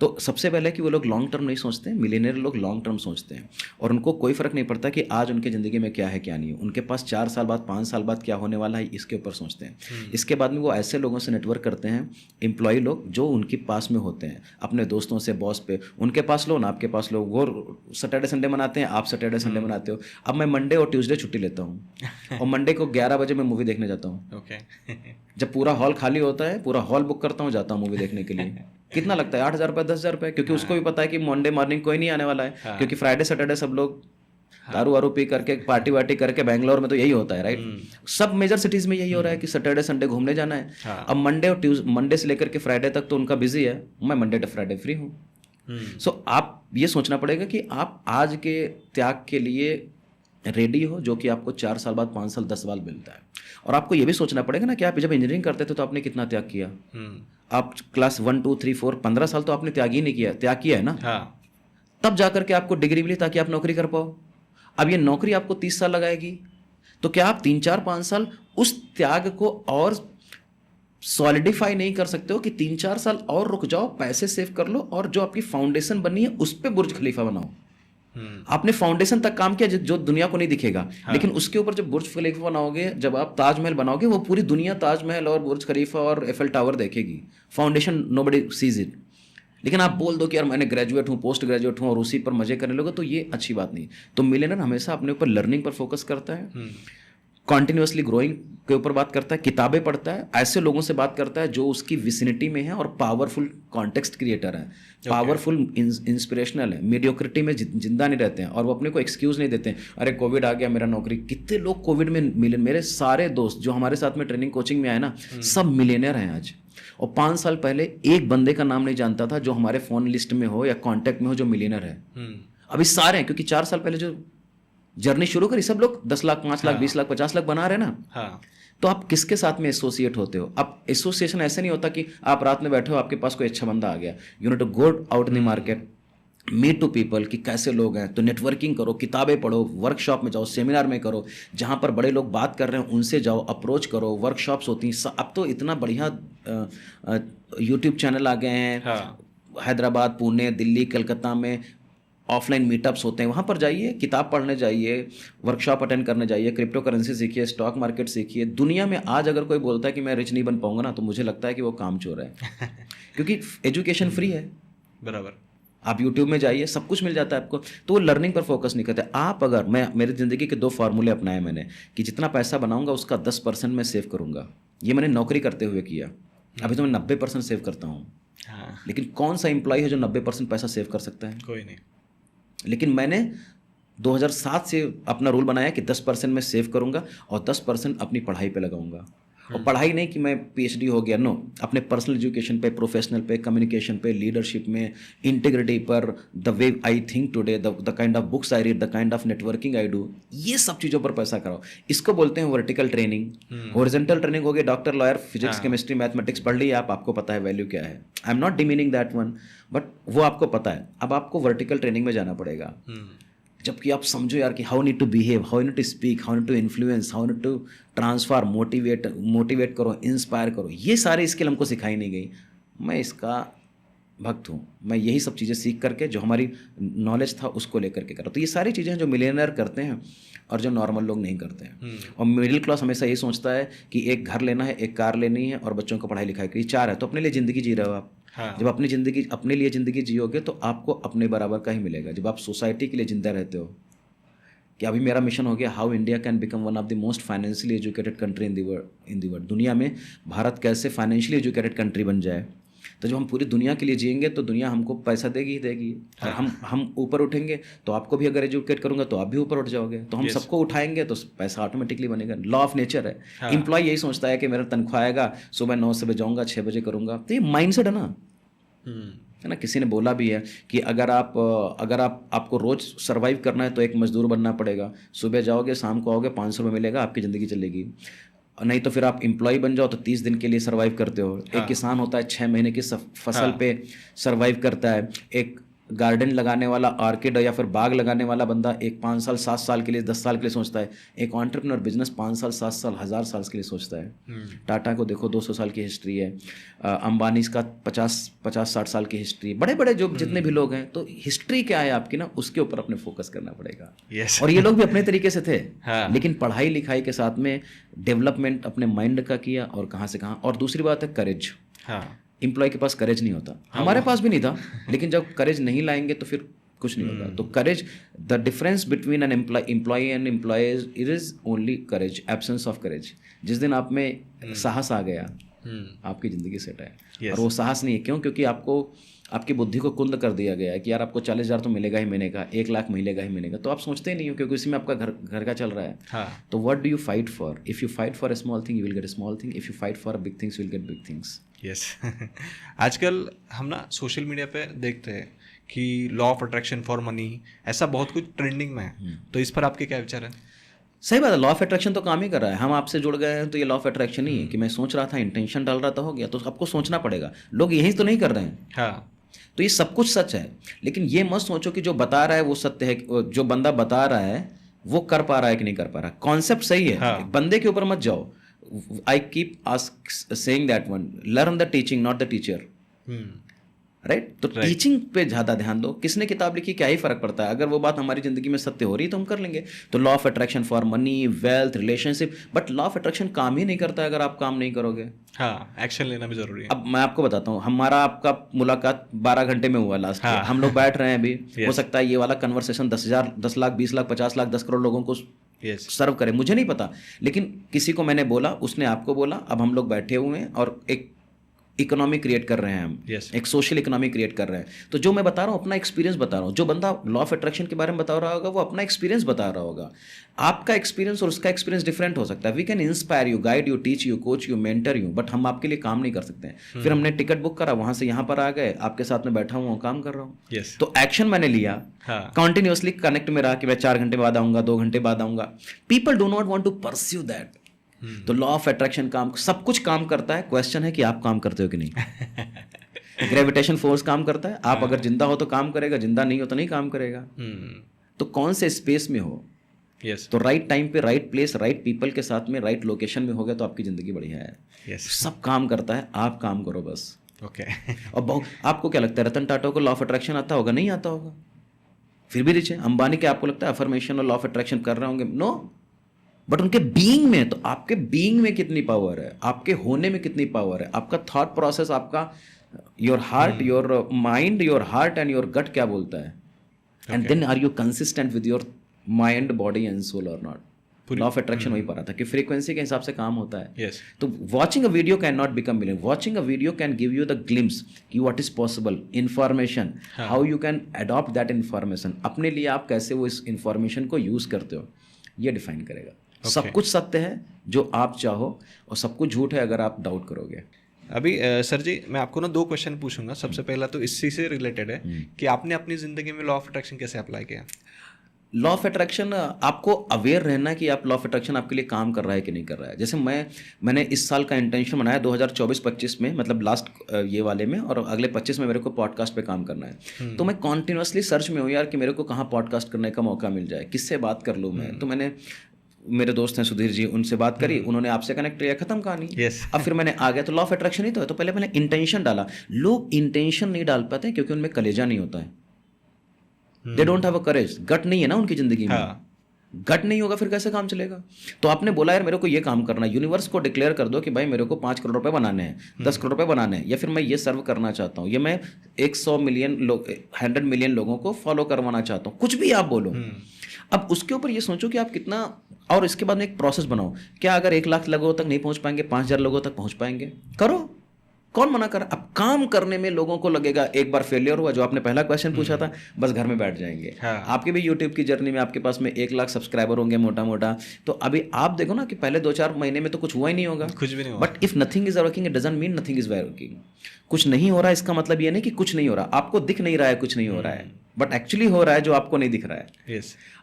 तो सबसे पहले कि वो लोग लॉन्ग टर्म नहीं सोचते, मिलियनेयर लोग लॉन्ग टर्म सोचते हैं। और उनको कोई फ़र्क नहीं पड़ता कि आज उनके ज़िंदगी में क्या है क्या नहीं है। उनके पास 4 साल बाद, 5 साल बाद क्या होने वाला है, इसके ऊपर सोचते हैं। इसके बाद में वो ऐसे लोगों से नेटवर्क करते हैं, एम्प्लॉय लोग जो उनके पास में होते हैं, अपने दोस्तों से, बॉस पे। उनके पास लो ना, आपके पास लो। वो सैटरडे संडे मनाते हैं, आप सैटरडे संडे मनाते हो। अब मैं मंडे और ट्यूसडे छुट्टी लेता हूँ और मंडे को 11 बजे मैं मूवी देखने जाता हूँ। ओके। जब पूरा हॉल खाली होता है, पूरा हॉल बुक करता हूँ, जाता हूँ मूवी देखने के लिए। कितना लगता है 8,000 रुपये 10,000 रुपये, क्योंकि उसको भी पता है कि मंडे मॉर्निंग कोई नहीं आने वाला है, क्योंकि फ्राइडे सैटरडे सब लोग दारू वारू पी करके पार्टी वार्टी करके, बैंगलोर में तो यही होता है राइट, सब मेजर सिटीज में यही हो रहा है कि सैटरडे संडे घूमने जाना है। अब मंडे से लेकर के फ्राइडे तक तो उनका बिजी है, मैं मंडे टू फ्राइडे फ्री हूँ। सो आप ये सोचना पड़ेगा कि आप आज के त्याग के लिए रेडी हो, जो कि आपको 4 साल बाद 5 साल 10 साल मिलता है। और आपको ये भी सोचना पड़ेगा ना कि आप जब इंजीनियरिंग करते थे तो आपने कितना त्याग किया। आप क्लास 1 2 3 4 15 साल तो आपने त्याग ही नहीं किया, त्याग किया है ना। तब जाकर के आपको डिग्री मिली ताकि आप नौकरी कर पाओ। अब ये नौकरी आपको 30 साल लगाएगी, तो क्या आप 3 4 5 साल उस त्याग को और सॉलिडिफाई नहीं कर सकते हो कि 3 4 साल और रुक जाओ, पैसे सेव कर लो और जो आपकी फाउंडेशन बनी है उस पे बुर्ज खलीफा बनाओ। आपने फाउंडेशन तक काम किया जो दुनिया को नहीं दिखेगा, लेकिन उसके ऊपर जब बुर्ज खलीफा बनाओगे, जब आप ताजमहल बनाओगे, वो पूरी दुनिया ताजमहल और बुर्ज खलीफा और एफएल टावर देखेगी। Foundation nobody sees it. लेकिन आप बोल दो कि यार मैंने ग्रेजुएट हूँ, पोस्ट ग्रेजुएट हूँ और उसी पर मजे करने लोगे, तो ये अच्छी बात नहीं। तो मिलियनर हमेशा अपने ऊपर लर्निंग पर फोकस करता है, कॉन्टिन्यूसली ग्रोइंग के ऊपर बात करता है, किताबें पढ़ता है, ऐसे लोगों से बात करता है जो उसकी विसिनिटी में है और पावरफुल कॉन्टेक्स्ट क्रिएटर है, पावरफुल इंस्पिरेशनल है, मीडियोक्रिटी में जिंदा नहीं रहते हैं और वो अपने को एक्सक्यूज नहीं देते हैं, अरे कोविड आ गया मेरा नौकरी। कितने लोग कोविड में मिले, मेरे सारे दोस्त जो हमारे साथ में ट्रेनिंग कोचिंग में आए ना, सब मिलियनर हैं आज। और 5 साल पहले एक बंदे का नाम नहीं जानता था जो हमारे फोन लिस्ट में हो या कांटेक्ट में हो जो मिलियनर है। अभी सारे हैं, क्योंकि 4 साल पहले जो जर्नी शुरू करी सब लोग 10 लाख 5 लाख 20 लाख 50 लाख बना रहे ना। तो आप किसके साथ में एसोसिएट होते हो? अब एसोसिएशन ऐसे नहीं होता कि आप रात में बैठे हो आपके पास कोई अच्छा बंदा आ गया, you need to go out in the market, meet to people कि कैसे लोग हैं, तो नेटवर्किंग करो, किताबें पढ़ो, वर्कशॉप में जाओ, सेमिनार में करो, जहाँ पर बड़े लोग बात कर रहे हैं उनसे जाओ, अप्रोच करो, वर्कशॉप्स होती हैं। अब तो इतना बढ़िया यूट्यूब चैनल आ गए हैं, हैदराबाद, पुणे, दिल्ली, कलकत्ता में ऑफलाइन मीटअप्स होते हैं, वहाँ पर जाइए, किताब पढ़ने जाइए, वर्कशॉप अटेंड करने जाइए, क्रिप्टो करेंसी सीखिए, स्टॉक मार्केट सीखिए। दुनिया में आज अगर कोई बोलता है कि मैं रिच नहीं बन पाऊंगा ना, तो मुझे लगता है कि वो कामचोर है क्योंकि एजुकेशन फ्री है। बराबर, आप यूट्यूब में जाइए, सब कुछ मिल जाता है आपको। तो वो लर्निंग पर फोकस नहीं करते। आप अगर, मैं मेरी ज़िंदगी के 2 फार्मूले अपनाए मैंने कि जितना पैसा बनाऊंगा उसका 10% मैं सेव करूंगा। ये मैंने नौकरी करते हुए किया। अभी तो मैं 90% सेव करता हूँ। लेकिन कौन सा एम्प्लॉय है जो 90% पैसा सेव कर सकता है? कोई नहीं। लेकिन मैंने 2007 से अपना रूल बनाया कि 10% मैं सेव करूंगा और 10% अपनी पढ़ाई पे लगाऊंगा। और पढ़ाई नहीं कि मैं PhD हो गया, नो, अपने पर्सनल एजुकेशन पे, प्रोफेशनल पे, कम्युनिकेशन पे, लीडरशिप में, इंटीग्रिटी पर, the way I think today, the kind of books I read, the kind of networking I do, ये सब चीज़ों पर पैसा कराओ। इसको बोलते हैं वर्टिकल ट्रेनिंग। हॉरिजॉन्टल ट्रेनिंग हो गई, doctor, lawyer, physics, chemistry, mathematics पढ़ लिया आपको पता है वैल्यू क्या है। I am not demeaning that one, but वो आपको पता है। अब आपको वर्टिकल ट्रेनिंग में जाना पड़ेगा, जबकि आप समझो यार कि how need to behave, how need to speak, how need to influence, how need to transform, motivate करो, इंस्पायर करो, ये सारी स्किल हमको सिखाई नहीं गई। मैं इसका भक्त हूँ, मैं यही सब चीज़ें सीख करके जो हमारी नॉलेज था उसको लेकर के करा। तो ये सारी चीज़ें हैं जो मिलियनर करते हैं और जो नॉर्मल लोग नहीं करते हैं। और मिडिल क्लास हमेशा यही सोचता है कि एक घर लेना है, एक कार लेनी है और बच्चों को पढ़ाई लिखाई की, 4 है तो अपने लिए ज़िंदगी जी रहे हो आप। जब अपने लिए ज़िंदगी जियोगे तो आपको अपने बराबर का ही मिलेगा। जब आप सोसाइटी के लिए जिंदा रहते हो, कि अभी मेरा मिशन हो गया, how India can become one of the most financially educated country in the world. दुनिया में भारत कैसे फाइनेंशियली एजुकेटेड कंट्री बन जाए। तो जब हम पूरी दुनिया के लिए जिएंगे तो दुनिया हमको पैसा देगी ही देगी। और हम ऊपर उठेंगे तो आपको भी अगर एजुकेट करूंगा तो आप भी ऊपर उठ जाओगे। तो हम सबको उठाएंगे तो पैसा ऑटोमेटिकली बनेगा। लॉ ऑफ नेचर है। एम्प्लॉय यही सोचता है कि मेरा तनख्वाह आएगा, सुबह 9 बजे जाऊँगा, 6 बजे करूँगा। तो ये माइंडसेट है ना, है ना। किसी ने बोला भी है कि अगर आपको रोज सरवाइव करना है तो एक मजदूर बनना पड़ेगा। सुबह जाओगे, शाम को आओगे, 500 रुपये मिलेगा, आपकी ज़िंदगी चलेगी। नहीं तो फिर आप एम्प्लॉय बन जाओ तो 30 दिन के लिए सरवाइव करते हो। एक किसान होता है 6 महीने की फसल पे सरवाइव करता है। एक गार्डन लगाने वाला, ऑर्किड या फिर बाग लगाने वाला बंदा एक 5 साल 7 साल के लिए, 10 साल के लिए सोचता है। एक एंटरप्रेन्योर बिजनेस 5 साल 7 साल 1000 साल के लिए सोचता है। टाटा को देखो, 200 साल की हिस्ट्री है। अंबानी का 50-60 साल की हिस्ट्री। बड़े बड़े जो जितने भी लोग हैं, तो हिस्ट्री क्या है आपकी ना, उसके ऊपर अपने फोकस करना पड़ेगा। और ये लोग भी अपने तरीके से थे, लेकिन पढ़ाई लिखाई के साथ में डेवलपमेंट अपने माइंड का किया और कहाँ से कहाँ। और दूसरी बात है करेज। एम्प्लॉय के पास करेज नहीं होता, हमारे पास भी नहीं था, लेकिन जब करेज नहीं लाएंगे तो फिर कुछ नहीं होगा। तो courage, the difference between an employee and employers, it is only courage, absence of courage. जिस दिन आप में साहस आ गया, आपकी ज़िंदगी सेट है। Yes. और वो साहस नहीं है, क्यों? क्योंकि आपको आपकी बुद्धि को कुंद कर दिया गया है कि यार आपको 40,000 तो मिलेगा ही महीने का, 1,00,000 मिलेगा ही महीने का, तो आप सोचते ही नहीं हो क्योंकि उसी में आपका घर का चल रहा है। हाँ. तो what do you fight for? If you fight for a small thing you will get a small thing, if you fight for big things you will get big things. Yes आजकल हम ना सोशल मीडिया पे देखते हैं कि law of attraction for money, ऐसा बहुत कुछ ट्रेंडिंग में है, तो इस पर आपके क्या विचार है? सही बात है, लॉ ऑफ अट्रैक्शन तो काम ही कर रहा है। हम आपसे जुड़ गए हैं तो ये लॉ ऑफ अट्रैक्शन ही है कि मैं सोच रहा था, इंटेंशन डाल रहा था, हो गया। तो आपको सोचना पड़ेगा, लोग यही तो नहीं कर रहे हैं। हाँ. तो ये सब कुछ सच है, लेकिन ये मत सोचो कि जो बता रहा है वो सत्य है, जो बंदा बता रहा है वो कर पा रहा है कि नहीं कर पा रहा। कॉन्सेप्ट सही है, हाँ. बंदे के ऊपर मत जाओ। I keep saying that one, learn the teaching not the teacher, right? तो टीचिंग पे ज़्यादा ध्यान दो। किसने किताब लिखी, क्या ही फर्क पड़ता है? अगर वो बात हमारी ज़िंदगी में सत्य हो रही है तो हम कर लेंगे। तो law of attraction for money, wealth, relationship, but law of attraction काम ही नहीं करता है अगर आप काम नहीं करोगे। हाँ, एक्शन लेना भी जरूरी है। अब मैं आपको बताता हूँ, हमारा आपका मुलाकात 12 घंटे में हुआ लास्ट। हाँ. हम लोग बैठ रहे हैं अभी, हो सकता है ये वाला कन्वर्सेशन 10,000, 10 लाख, 20 लाख, 50 लाख, 10 करोड़ लोगों को सर्व करे, मुझे नहीं पता। लेकिन किसी को मैंने बोला, उसने आपको बोला, अब हम लोग बैठे हुए हैं और एक इकोनॉमी क्रिएट कर रहे हैं हम। एक सोशल इकोनॉमी क्रिएट कर रहे हैं। तो जो मैं बता रहा हूँ अपना एक्सपीरियंस बता रहा हूँ। जो बंदा लॉ ऑफ अट्रैक्शन के बारे में बता रहा होगा वो अपना एक्सपीरियंस बता रहा होगा। आपका एक्सपीरियंस और उसका एक्सपीरियंस डिफरेंट हो सकता है। We can inspire you, guide you, teach you, coach you, mentor you, but हम आपके लिए काम नहीं कर सकते हैं। फिर हमने टिकट बुक करा, वहां से यहाँ पर आ गए, आपके साथ में बैठा हूँ, काम कर रहा हूँ। तो एक्शन मैंने लिया, कंटिन्यूअसली कनेक्ट में रहा कि मैं 4 घंटे बाद आऊंगा, 2 घंटे बाद आऊंगा। People do not want to pursue that. तो लॉ ऑफ अट्रैक्शन काम, सब कुछ काम करता है, क्वेश्चन है कि आप काम करते हो कि नहीं। ग्रेविटेशन फोर्स काम करता है, आप अगर जिंदा हो तो काम करेगा, जिंदा नहीं हो तो नहीं काम करेगा। तो कौन से स्पेस में हो, तो राइट टाइम पे, राइट प्लेस, राइट पीपल के साथ में, राइट लोकेशन में हो गया तो आपकी जिंदगी बढ़िया है। सब काम करता है, आप काम करो बस। और आपको क्या लगता है रतन टाटा को लॉ ऑफ अट्रैक्शन आता होगा? नहीं आता होगा, फिर भी रिच है। अंबानी के आपको लगता है अफर्मेशन और लॉ ऑफ अट्रैक्शन कर रहे होंगे? नो, बट उनके बीइंग में, तो आपके बीइंग में कितनी पावर है, आपके होने में कितनी पावर है, आपका थॉट प्रोसेस, आपका your heart, your mind, your heart and your gut क्या बोलता है, and then are you consistent with your mind, body and soul और नॉट। लॉ ऑफ अट्रैक्शन वही पढ़ा था कि फ्रीक्वेंसी के हिसाब से काम होता है। तो watching a video can not become million, watching a video can give you the glimpse कि what is possible, information, how you can adopt that information, अपने लिए आप कैसे वो इस इंफॉर्मेशन को यूज करते हो, ये डिफाइन करेगा। सब कुछ सत्य है जो आप चाहो, और सब कुछ झूठ है अगर आप डाउट करोगे। अभी सर जी, मैं आपको ना 2 क्वेश्चन पूछूंगा। सबसे पहला तो इसी से रिलेटेड है कि आपने अपनी जिंदगी में लॉ ऑफ अट्रैक्शन कैसे अप्लाई किया? लॉ ऑफ अट्रैक्शन, आपको अवेयर रहना कि आप लॉ ऑफ अट्रैक्शन आपके लिए काम कर रहा है कि नहीं कर रहा है। जैसे मैंने इस साल का इंटेंशन बनाया 2024-25 में, मतलब लास्ट ये वाले में, और अगले 25 में मेरे को पॉडकास्ट पे काम करना है। तो मैं कॉन्टिन्यूसली सर्च में हूँ यार कि मेरे को कहाँ पॉडकास्ट करने का मौका मिल जाए, किससे बात कर लूँ मैं। तो मैंने, मेरे दोस्त हैं सुधीर जी, उनसे बात करी, उन्होंने आपसे कनेक्ट किया, खत्म कहानी। अब फिर मैंने आ गया, तो लॉ ऑफ अट्रैक्शन ही तो है। तो पहले मैंने इंटेंशन डाला। लोग इंटेंशन नहीं डाल पाते क्योंकि उनमें कलेजा नहीं होता है। दे डोंट हैव अ करेज, गट नहीं है ना उनकी जिंदगी में। गट नहीं होगा फिर कैसे काम चलेगा? तो आपने बोला यार मेरे को ये काम करना है, यूनिवर्स को डिक्लेयर कर दो कि भाई मेरे को 5 करोड़ रुपए बनाने हैं, 10 करोड़ रुपए बनाने हैं, या फिर मैं ये सर्व करना चाहता हूँ, ये मैं 100 मिलियन लोग, 100 मिलियन लोगों को फॉलो करवाना चाहता हूँ, कुछ भी आप बोलो। अब उसके ऊपर ये सोचो कि आप कितना, और इसके बाद में एक प्रोसेस बनाओ। क्या अगर 1 लाख लोगों तक नहीं पहुंच पाएंगे, 5,000 लोगों तक पहुंच पाएंगे? करो, कौन मना कर। अब काम करने में लोगों को लगेगा एक बार फेलियर हुआ, जो आपने पहला क्वेश्चन पूछा था, बस घर में बैठ जाएंगे। आपके भी यूट्यूब की जर्नी में आपके पास में 1 लाख सब्सक्राइबर होंगे मोटा मोटा, तो अभी आप देखो ना कि पहले 2-4 महीने में तो कुछ हुआ ही नहीं होगा, कुछ भी नहीं होगा। But if nothing is working it doesn't mean nothing is working. कुछ नहीं हो रहा है इसका मतलब ये नहीं कि कुछ नहीं हो रहा, आपको दिख नहीं रहा है कुछ नहीं हो रहा है, बट एक्चुअली हो रहा है जो आपको नहीं दिख रहा है।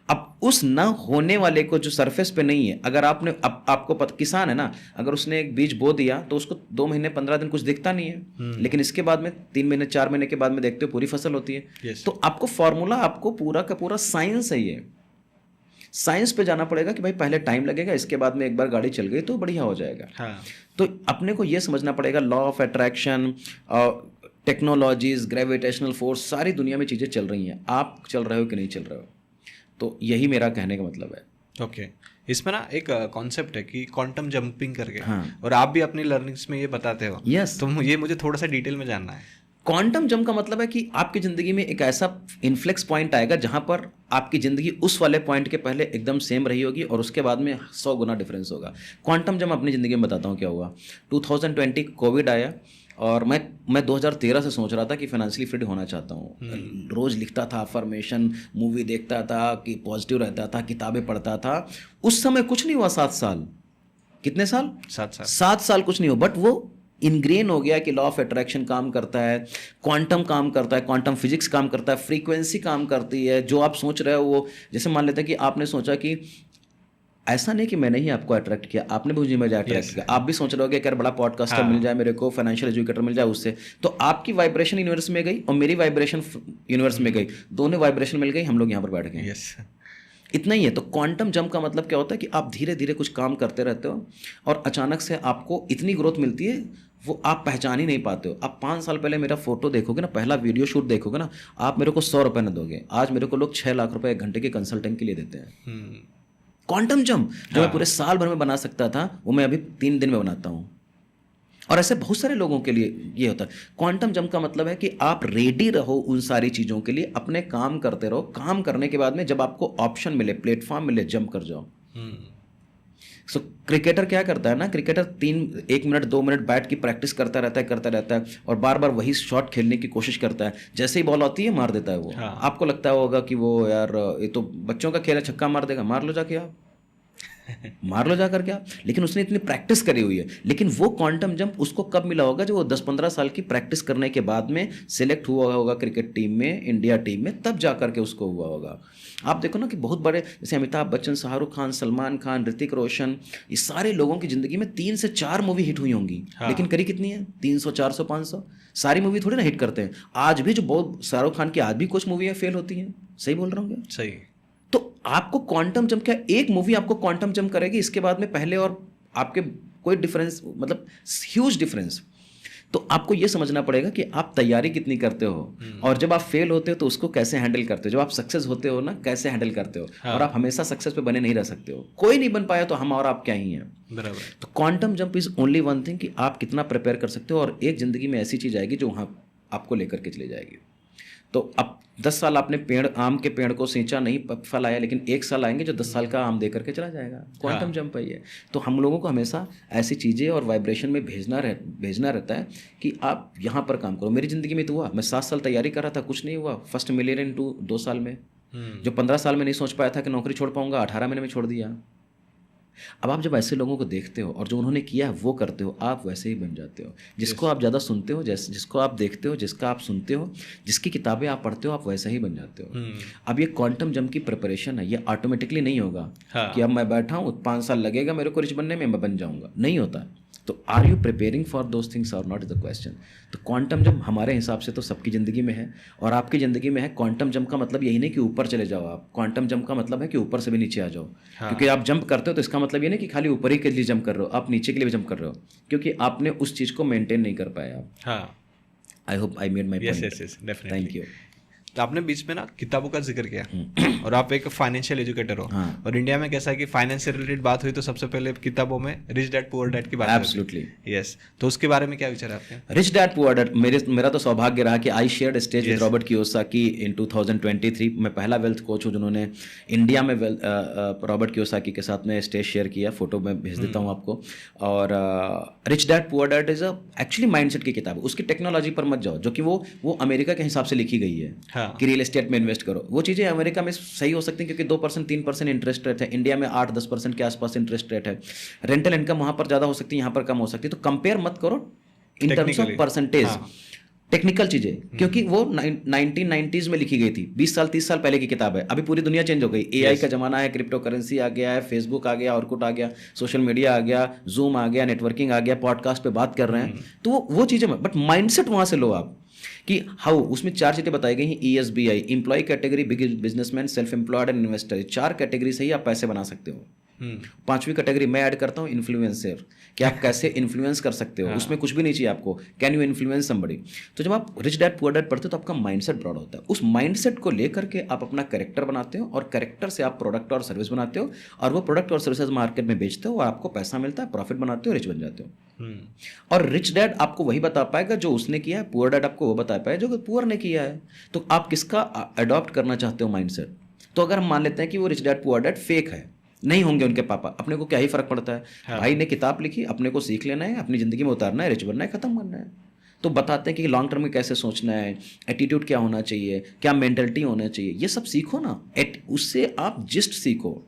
अब उस ना होने वाले को जो सरफेस पे नहीं है, अगर आपने, आपको किसान है ना, अगर उसने एक बीज बो दिया तो उसको 2 महीने 15 दिन कुछ दिखता नहीं है, लेकिन इसके बाद में 3 महीने 4 महीने के बाद में देखते हो पूरी फसल होती है। तो आपको फॉर्मूला, आपको पूरा का पूरा साइंस है, ये साइंस पे जाना पड़ेगा कि भाई पहले टाइम लगेगा, इसके बाद में एक बार गाड़ी चल गई तो बढ़िया हो जाएगा। तो अपने को ये समझना पड़ेगा, law of attraction, technologies, gravitational force, सारी दुनिया में चीज़ें चल रही हैं, आप चल रहे हो कि नहीं चल रहे हो। तो यही मेरा कहने का मतलब है। ओके, इसमें ना एक कॉन्सेप्ट है कि क्वांटम जंपिंग करके, और आप भी अपनी लर्निंग्स में ये बताते हो। यस, तो ये मुझे थोड़ा सा डिटेल में जानना है। क्वांटम जंप का मतलब है कि आपकी ज़िंदगी में एक ऐसा इन्फ्लेक्स पॉइंट आएगा जहाँ पर आपकी ज़िंदगी उस वाले पॉइंट के पहले एकदम सेम रही होगी और उसके बाद में 100 गुना डिफरेंस होगा। क्वांटम जंप अपनी ज़िंदगी में बताता हूँ क्या हुआ। 2020 कोविड आया और मैं 2013 से सोच रहा था कि फाइनेंशियली फिट होना चाहता हूँ। रोज़ लिखता था अफर्मेशन, मूवी देखता था कि पॉजिटिव रहता था, किताबें पढ़ता था। उस समय कुछ नहीं हुआ। 7 साल, कितने साल? 7 साल कुछ नहीं हुआ, बट वो इनग्रेन हो गया कि लॉ ऑफ अट्रैक्शन काम करता है, क्वांटम काम करता है, क्वांटम फिजिक्स काम करता है, फ्रीक्वेंसी काम करती है। जो आप सोच रहे हो वो, जैसे मान लेते हैं कि आपने सोचा कि ऐसा नहीं कि मैंने ही आपको अट्रैक्ट किया, आपने भी मुझे अट्रैक्ट किया। आप भी सोच रहे हो कि अगर बड़ा पॉडकास्टर मिल जाए मेरे को, फाइनेंशियल एजुकेटर मिल जाए उससे, तो आपकी वाइब्रेशन यूनिवर्स में गई और मेरी वाइब्रेशन यूनिवर्स में गई, दोनों वाइब्रेशन मिल गई, हम लोग यहाँ पर बैठ गए। इतना ही है। तो क्वांटम जंप का मतलब क्या होता है कि आप धीरे धीरे कुछ काम करते रहते हो और अचानक से आपको इतनी ग्रोथ मिलती है वो आप पहचान ही नहीं पाते हो। आप 5 साल पहले मेरा फोटो देखोगे ना, पहला वीडियो शूट देखोगे ना, आप मेरे को 100 रुपये न दोगे। आज मेरे को लोग 6 लाख रुपए 1 घंटे के कंसल्टिंग के लिए देते हैं। क्वांटम जंप जो मैं पूरे साल भर में बना सकता था वो मैं अभी 3 दिन में बनाता हूँ। और ऐसे बहुत सारे लोगों के लिए ये होता है। क्वांटम जंप का मतलब है कि आप रेडी रहो उन सारी चीज़ों के लिए, अपने काम करते रहो। काम करने के बाद में जब आपको ऑप्शन मिले, प्लेटफॉर्म मिले, जंप कर जाओ। सो क्रिकेटर क्या करता है ना, क्रिकेटर 1 मिनट 2 मिनट बैट की प्रैक्टिस करता रहता है और बार बार वही शॉट खेलने की कोशिश करता है। जैसे ही बॉल आती है मार देता है वो। आपको लगता होगा कि वो यार ये तो बच्चों का खेल है, छक्का मार देगा। मार लो जाके आप, मार लो जाकर क्या, लेकिन उसने इतनी प्रैक्टिस करी हुई है। लेकिन वो क्वांटम जंप उसको कब मिला होगा? जब वो 10-15 साल की प्रैक्टिस करने के बाद में सिलेक्ट हुआ होगा क्रिकेट टीम में, इंडिया टीम में, तब जा करके उसको हुआ होगा। आप देखो ना कि बहुत बड़े जैसे अमिताभ बच्चन, शाहरुख खान, सलमान खान, ऋतिक रोशन, ये सारे लोगों की ज़िंदगी में 3 से 4 मूवी हिट हुई होंगी। लेकिन करी कितनी है? 300, 400, 500। सारी मूवी थोड़ी ना हिट करते हैं। आज भी जो बहुत शाहरुख खान की आज भी कुछ मूवियाँ फेल होती हैं। सही बोल रहा हूँ क्या? सही। तो आपको क्वांटम जंप, क्या एक मूवी आपको क्वांटम जंप करेगी, इसके बाद में पहले और आपके कोई डिफरेंस, मतलब ह्यूज डिफरेंस। तो आपको ये समझना पड़ेगा कि आप तैयारी कितनी करते हो और जब आप फेल होते हो तो उसको कैसे हैंडल करते हो, जब आप सक्सेस होते हो ना कैसे हैंडल करते हो। और आप हमेशा सक्सेस पे बने नहीं रह सकते हो। कोई नहीं बन पाया तो हम और आप क्या ही हैं। बराबर। तो quantum jump is only one thing कि आप कितना प्रिपेयर कर सकते हो। और एक ज़िंदगी में ऐसी चीज़ आएगी जो वहाँ आपको लेकर के चली जाएगी। तो अब 10 साल आपने आम के पेड़ को सींचा, नहीं फल आया, लेकिन 1 साल आएंगे जो 10 साल का आम दे करके चला जाएगा। क्वांटम जंप है ये। तो हम लोगों को हमेशा ऐसी चीज़ें और वाइब्रेशन में भेजना रहता है कि आप यहाँ पर काम करो। मेरी ज़िंदगी में तो हुआ, मैं 7 साल तैयारी कर रहा था, कुछ नहीं हुआ। फर्स्ट मिलियन 2 साल में, जो 15 साल में नहीं सोच पाया था कि नौकरी छोड़ पाऊंगा, 18 महीने में छोड़ दिया। अब आप जब ऐसे लोगों को देखते हो और जो उन्होंने किया है वो करते हो, आप वैसे ही बन जाते हो। जिसको आप ज़्यादा सुनते हो, जिसको आप देखते हो, जिसका आप सुनते हो, जिसकी किताबें आप पढ़ते हो, आप वैसे ही बन जाते हो। अब ये क्वांटम जंप की प्रिपरेशन है, ये ऑटोमेटिकली नहीं होगा कि अब मैं बैठा हूँ 5 साल लगेगा मेरे को रिच बनने में, मैं बन जाऊँगा, नहीं होता। तो are you preparing for those things और नॉट इज द क्वेश्चन। तो क्वांटम जंप हमारे हिसाब से तो सबकी ज़िंदगी में है और आपकी ज़िंदगी में है। क्वांटम जंप का मतलब यही नहीं कि ऊपर चले जाओ आप, क्वांटम जंप का मतलब है कि ऊपर से भी नीचे आ जाओ। क्योंकि आप जंप करते हो तो इसका मतलब ये नहीं कि खाली ऊपर ही के लिए जंप कर रहे हो, आप नीचे के लिए भी जंप कर रहे हो, क्योंकि आपने उस चीज़ को मेंटेन नहीं कर पाया आप। I hope I made my point. Thank you. तो आपने बीच में ना किताबों का जिक्र किया और आप एक फाइनेंशियल एजुकेटर हो। और इंडिया में कैसा है कि फाइनेंस से रिलेटेड बात हुई तो सबसे पहले किताबों में रिच डैड पुअर डैड की बात। Absolutely yes. तो उसके बारे में क्या विचार है आपके? रिच डैड पुअर डैड, मेरा तो सौभाग्य रहा कि I shared stage with Robert Kiyosaki in 2023। मैं पहला वेल्थ कोच हूँ जिन्होंने इंडिया में रॉबर्ट कियोसाकी के साथ में स्टेज शेयर किया। फोटो मैं भेज देता हूँ आपको। और rich dad poor dad is actually mindset की किताब है। उसकी टेक्नोलॉजी पर मत जाओ, जो कि वो अमेरिका के हिसाब से लिखी गई है कि रियल एस्टेट में इन्वेस्ट करो। वो चीज़ें अमेरिका में सही हो सकती हैं क्योंकि 2% 3% इंटरेस्ट रेट है, इंडिया में 8-10% के आसपास इंटरेस्ट रेट है। रेंटल इनकम वहाँ पर ज़्यादा हो सकती है, यहाँ पर कम हो सकती है। तो कंपेयर मत करो इन टर्म्स ऑफ परसेंटेज, टेक्निकल चीज़ें, क्योंकि वो 1990s में लिखी गई थी। 20 साल 30 साल पहले की किताब है। अभी पूरी दुनिया चेंज हो गई। AI का ज़माना है, क्रिप्टो करेंसी आ गया है, फेसबुक आ गया, ऑर्कुट आ गया, सोशल मीडिया आ गया, जूम आ गया, नेटवर्किंग आ गया, पॉडकास्ट पे बात कर रहे हैं। तो वो चीज़ें, बट माइंडसेट वहाँ से लो आप कि हाउ। उसमें 4 चीज़ें बताई गई हैं। ESBI, employee category, big businessman, self employed and investor. 4 category से ही आप पैसे बना सकते हो। पांचवी कैटेगरी मैं ऐड करता हूँ इन्फ्लुएंसर, कि आप कैसे इन्फ्लुएंस कर सकते हो। उसमें कुछ भी नहीं चाहिए आपको, कैन यू इन्फ्लुएंस समबडी। तो जब आप रिच डैड पुअर डैड पढ़ते हो तो आपका माइंडसेट ब्रॉड होता है। उस माइंडसेट को लेकर के आप अपना कैरेक्टर बनाते हो और कैरेक्टर से आप प्रोडक्ट और सर्विस बनाते हो और वो प्रोडक्ट और सर्विसेज मार्केट में बेचते हो और आपको पैसा मिलता है, प्रॉफिट बनाते हो, रिच बन जाते हो। और रिच डैड आपको वही बता पाएगा जो उसने किया है, पुअर डैड आपको वो बता पाएगा जो पुअर ने किया है। तो आप किसका अडॉप्ट करना चाहते हो माइंडसेट। तो अगर हम मान लेते हैं कि वो rich dad poor dad fake है, नहीं होंगे उनके पापा, अपने को क्या ही फर्क पड़ता है। भाई ने किताब लिखी, अपने को सीख लेना है, अपनी जिंदगी में उतारना है, रिच बनना है, खत्म करना है। तो बताते हैं कि लॉन्ग टर्म में कैसे सोचना है, एटीट्यूड क्या होना चाहिए, क्या मेंटलिटी होना चाहिए, ये सब सीखो ना। उससे आप जिस्ट सीखो,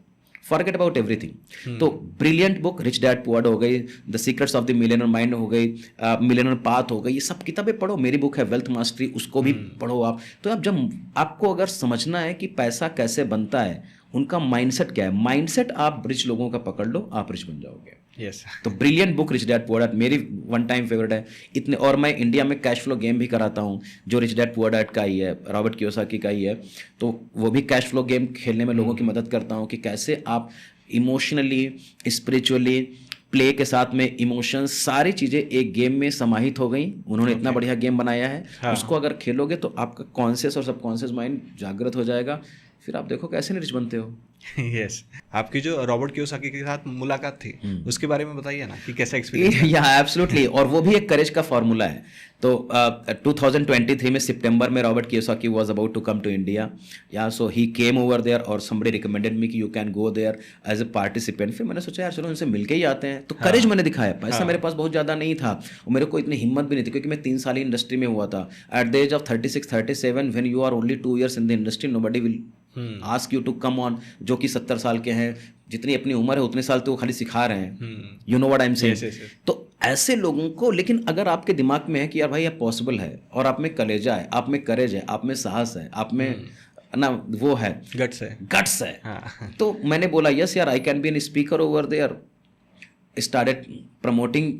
फॉरगेट अबाउट एवरीथिंग। तो brilliant book rich dad poor dad हो गई, the secrets of the millionaire mind हो गई, मिलियनर पाथ हो गई, ये सब किताबें पढ़ो। मेरी बुक है वेल्थ मास्टरी, उसको भी पढ़ो आप। तो आप जब आपको अगर समझना है कि पैसा कैसे बनता है, उनका माइंडसेट क्या है, माइंडसेट आप रिच लोगों का पकड़ लो, आप रिच बन जाओगे। यस। तो brilliant book rich dad poor dad मेरी वन टाइम फेवरेट है इतने। और मैं इंडिया में कैश फ्लो गेम भी कराता हूँ जो रिच डैड पुअर डैड का ही है, रॉबर्ट कियोसाकी का ही है। तो वो भी कैश फ्लो गेम खेलने में लोगों की मदद करता हूँ कि कैसे आप इमोशनली, स्पिरिचुअली, प्ले के साथ में इमोशंस, सारी चीज़ें एक गेम में समाहित हो गई। उन्होंने इतना बढ़िया गेम बनाया है। उसको अगर खेलोगे तो आपका कॉन्शियस और सबकॉन्शियस माइंड जागृत हो जाएगा, फिर आप देखो कैसे नहीं रिच बनते हो। यस। आपकी जो रॉबर्ट कियोसाकी के साथ मुलाकात थी उसके बारे में बताइए ना कि कैसा एक्सपीरियंस। या एब्सोल्युटली, और वो भी एक करेज का फॉर्मूला है। तो 2023 में सितंबर में Robert Kiyosaki was about to come to India, या so he came over there और समबडी रिकमेंडेड मी कि you can go there as a participant. फिर मैंने सोचा यार चलो उनसे मिलके ही आते हैं। तो करेज मैंने दिखाया। पैसा मेरे पास बहुत ज़्यादा नहीं था और मेरे को इतनी हिम्मत भी नहीं थी क्योंकि मैं 3 साल ही इंडस्ट्री में हुआ था। At the age of 36-37 when you are only 2 years in the industry, nobody will ask you to come on. जो कि 70 साल के हैं, जितनी अपनी उम्र है उतने साल तो वो खाली सिखा रहे हैं। You know what I am saying. तो ऐसे लोगों को, लेकिन अगर आपके दिमाग में है कि यार भाई ये पॉसिबल है और आप में कलेजा है, आप में करेज है, आप में साहस है, आप में ना वो है, गट्स है। तो मैंने बोला यस यार, I can be an speaker over there, started promoting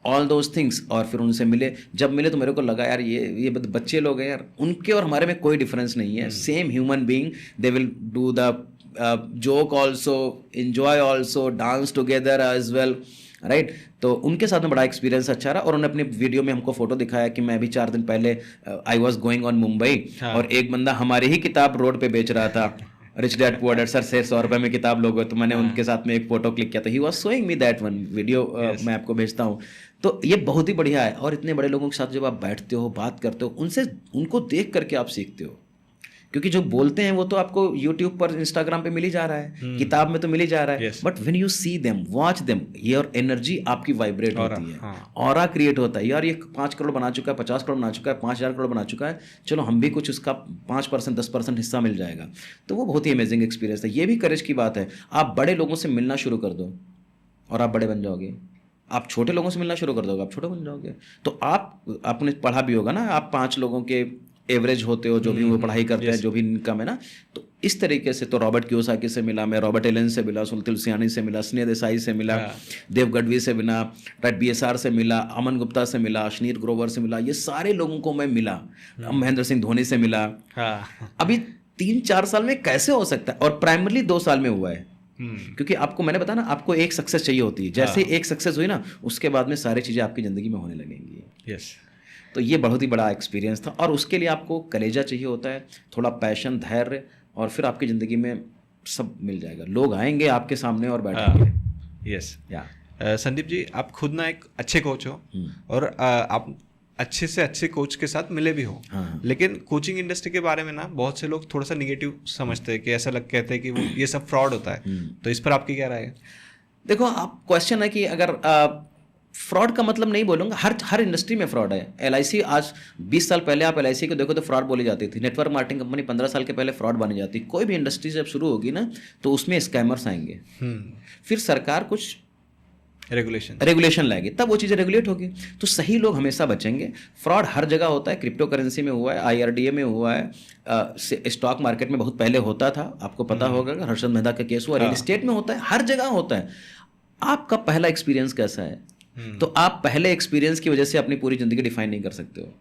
all those things. और फिर उनसे मिले। जब मिले तो मेरे को लगा यार ये बच्चे लोग हैं यार, उनके और हमारे में कोई डिफरेंस नहीं है। Same human being, they will do the joke also, enjoy also, dance together as well, right. तो उनके साथ में बड़ा एक्सपीरियंस अच्छा रहा। और उन्होंने अपने वीडियो में हमको फोटो दिखाया कि मैं भी 4 दिन पहले I was going on Mumbai और एक बंदा हमारी ही किताब रोड पे बेच रहा था, rich dad poor dad, sir से 100 रुपये में किताब लोगे। तो मैंने उनके साथ में एक फोटो क्लिक किया था। He was showing me that one video, मैं आपको भेजता हूँ। तो ये बहुत ही बढ़िया है। और इतने बड़े लोगों के साथ जब आप बैठते हो, बात करते हो, उनसे, उनको देख करके आप सीखते हो। क्योंकि जो बोलते हैं वो तो आपको YouTube पर, Instagram पे मिल ही जा रहा है, किताब में तो मिल ही जा रहा है। But when you see them, watch them, your energy आपकी वाइब्रेट होती है, ऑरा क्रिएट होता है। यार ये 5 करोड़ बना चुका है, 50 करोड़ बना चुका है, 5000 करोड़ बना चुका है, चलो हम भी कुछ उसका 5%, 10% हिस्सा मिल जाएगा। तो वो बहुत ही अमेजिंग एक्सपीरियंस है। ये भी करेज की बात है। आप बड़े लोगों से मिलना शुरू कर दो और आप बड़े बन जाओगे। आप छोटे लोगों से मिलना शुरू कर दोगे, आप छोटे बन जाओगे। तो आपने पढ़ा भी होगा ना, आप 5 लोगों के एवरेज होते हो, जो भी वो पढ़ाई करते हैं, जो भी इनकम है ना। तो इस तरीके से तो रॉबर्ट कियोसाकी से मिला मैं, रॉबर्ट एलन से मिला, सुनील तुलसियानी से मिला, स्नेह देसाई से मिला, देव गढ़वी से मिला, राइट, BSR से मिला, अमन गुप्ता से मिला, अश्नीर ग्रोवर से मिला। ये सारे लोगों को मैं मिला। महेंद्र सिंह धोनी से मिला। अभी 3-4 साल में कैसे हो सकता है? और प्राइमरली 2 साल में हुआ है। क्योंकि आपको मैंने बताया ना, आपको एक सक्सेस चाहिए होती है। जैसे एक सक्सेस हुई ना, उसके बाद में सारी चीज़ें आपकी ज़िंदगी में होने लगेंगी। यस। तो ये बहुत ही बड़ा एक्सपीरियंस था। और उसके लिए आपको कलेजा चाहिए होता है, थोड़ा पैशन, धैर्य, और फिर आपकी ज़िंदगी में सब मिल जाएगा। लोग आएंगे आपके सामने और बैठेंगे। यस। संदीप जी, आप खुद ना एक अच्छे कोच हो और आप अच्छे से अच्छे कोच के साथ मिले भी हो। लेकिन कोचिंग इंडस्ट्री के बारे में ना बहुत से लोग थोड़ा सा निगेटिव समझते हैं कि ऐसा कहते हैं कि वो ये सब फ्रॉड होता है। तो इस पर आपकी क्या राय है? देखो, आप क्वेश्चन है कि अगर फ्रॉड का मतलब नहीं बोलूँगा, हर इंडस्ट्री में फ्रॉड है। LIC आज 20 साल पहले आप LIC को देखो तो फ्रॉड बोली जाती थी। नेटवर्क मार्केटिंग कंपनी 15 साल के पहले फ्रॉड बनी जाती। कोई भी इंडस्ट्री जब शुरू होगी ना तो उसमें स्कैमर्स आएंगे। फिर सरकार कुछ रेगुलेशन लाएगी, तब वो चीज़ें रेगुलेट होगी। तो सही लोग हमेशा बचेंगे। फ्रॉड हर जगह होता है। क्रिप्टो करेंसी में हुआ है, IRDA में हुआ है, स्टॉक मार्केट में बहुत पहले होता था, आपको पता होगा, हर्षद मेहता का केस हुआ। रियल एस्टेट में होता है, हर जगह होता है। आपका पहला एक्सपीरियंस कैसा है? तो आप पहले एक्सपीरियंस की वजह से अपनी पूरी ज़िंदगी डिफाइन नहीं कर सकते हो।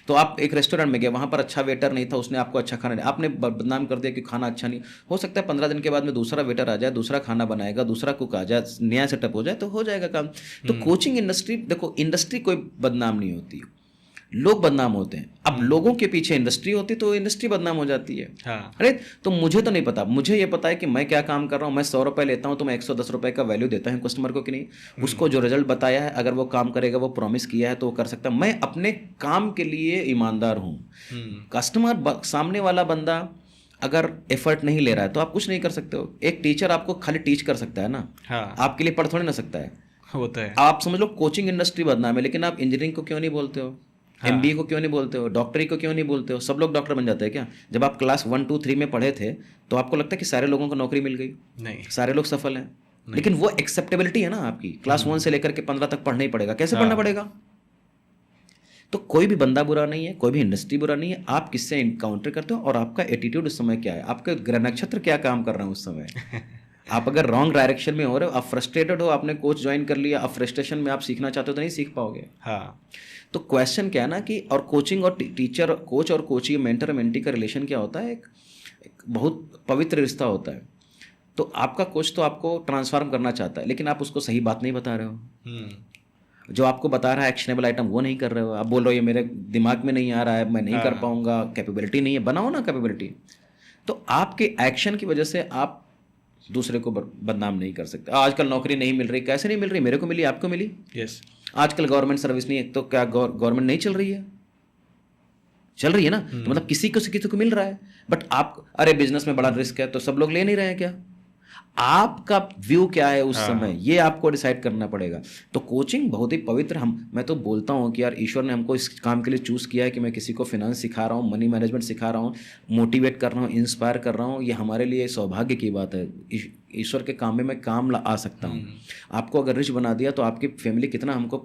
तो आप एक रेस्टोरेंट में गए, वहाँ पर अच्छा वेटर नहीं था, उसने आपको अच्छा खाना, आपने बदनाम कर दिया कि खाना अच्छा नहीं। हो सकता है 15 दिन के बाद में दूसरा वेटर आ जाए, दूसरा खाना बनाएगा, दूसरा कुक आ जाए, नया सेटअप हो जाए, तो हो जाएगा काम। तो कोचिंग इंडस्ट्री, देखो इंडस्ट्री कोई बदनाम नहीं होती, लोग बदनाम होते हैं। अब लोगों के पीछे इंडस्ट्री होती तो इंडस्ट्री बदनाम हो जाती है। हाँ। अरे तो मुझे तो नहीं पता, मुझे ये पता है कि मैं क्या काम कर रहा हूँ। मैं 100 रुपये लेता हूँ तो मैं 110 रुपये का वैल्यू देता हूँ कस्टमर को कि नहीं। उसको जो रिजल्ट बताया है, अगर वो काम करेगा, वो प्रॉमिस किया है तो वो कर सकता है। मैं अपने काम के लिए ईमानदार हूँ। कस्टमर सामने वाला बंदा अगर एफर्ट नहीं ले रहा है तो आप कुछ नहीं कर सकते हो। एक टीचर आपको खाली टीच कर सकता है ना, हाँ। आपके लिए पढ़ थोड़ी ना सकता है। होता है। आप समझ लो कोचिंग इंडस्ट्री बदनाम है, लेकिन आप इंजीनियरिंग को क्यों नहीं बोलते हो? एमबीए को क्यों नहीं बोलते हो? डॉक्टरी को क्यों नहीं बोलते हो? सब लोग डॉक्टर बन जाते हैं क्या? जब आप क्लास 1, 2, 3 में पढ़े थे तो आपको लगता है कि सारे लोगों को नौकरी मिल गई? नहीं, सारे लोग सफल हैं, लेकिन वो एक्सेप्टेबिलिटी है ना आपकी। क्लास 1 से लेकर के 15 तक पढ़ना ही पड़ेगा, कैसे पढ़ना पड़ेगा? तो कोई भी बंदा बुरा नहीं है, कोई भी इंडस्ट्री बुरा नहीं है। आप किससे इनकाउंटर करते हो और आपका एटीट्यूड उस समय क्या है, आपके ग्रह नक्षत्र क्या काम कर रहा है उस समय। आप अगर रॉन्ग डायरेक्शन में हो रहे हो, आप फ्रस्ट्रेटेड हो, आपने कोच ज्वाइन कर लिया, आप फ्रस्ट्रेशन में आप सीखना चाहते हो तो नहीं सीख पाओगे। हाँ। तो क्वेश्चन क्या है ना कि, और कोचिंग और टीचर, कोच और कोची, मेंटर और मेंटी का रिलेशन क्या होता है, एक बहुत पवित्र रिश्ता होता है। तो आपका कोच तो आपको ट्रांसफॉर्म करना चाहता है, लेकिन आप उसको सही बात नहीं बता रहे हो। जो आपको बता रहा है एक्शनेबल आइटम, वो नहीं कर रहे हो। आप बोल रहे हो ये मेरे दिमाग में नहीं आ रहा है, मैं नहीं कर पाऊंगा, कैपेबिलिटी नहीं है। बनाओ ना कैपेबिलिटी। तो आपके एक्शन की वजह से आप दूसरे को बदनाम नहीं कर सकते। आजकल नौकरी नहीं मिल रही, कैसे नहीं मिल रही? मेरे को मिली, आपको मिली। यस। आजकल गवर्नमेंट सर्विस नहीं है, तो क्या गवर्नमेंट नहीं चल रही है? चल रही है ना। तो मतलब किसी को मिल रहा है। बट आप, अरे बिजनेस में बड़ा रिस्क है तो सब लोग ले नहीं रहे हैं क्या? आपका व्यू क्या है उस समय, ये आपको डिसाइड करना पड़ेगा। तो कोचिंग बहुत ही पवित्र, मैं तो बोलता हूँ कि यार ईश्वर ने हमको इस काम के लिए चूज़ किया है कि मैं किसी को फिनांस सिखा रहा हूँ, मनी मैनेजमेंट सिखा रहा हूँ, मोटिवेट कर रहा हूँ, इंस्पायर कर रहा हूँ। ये हमारे लिए सौभाग्य की बात है। ईश्वर के काम में मैं काम आ सकता हूँ। आपको अगर रिच बना दिया तो आपकी फैमिली कितना हमको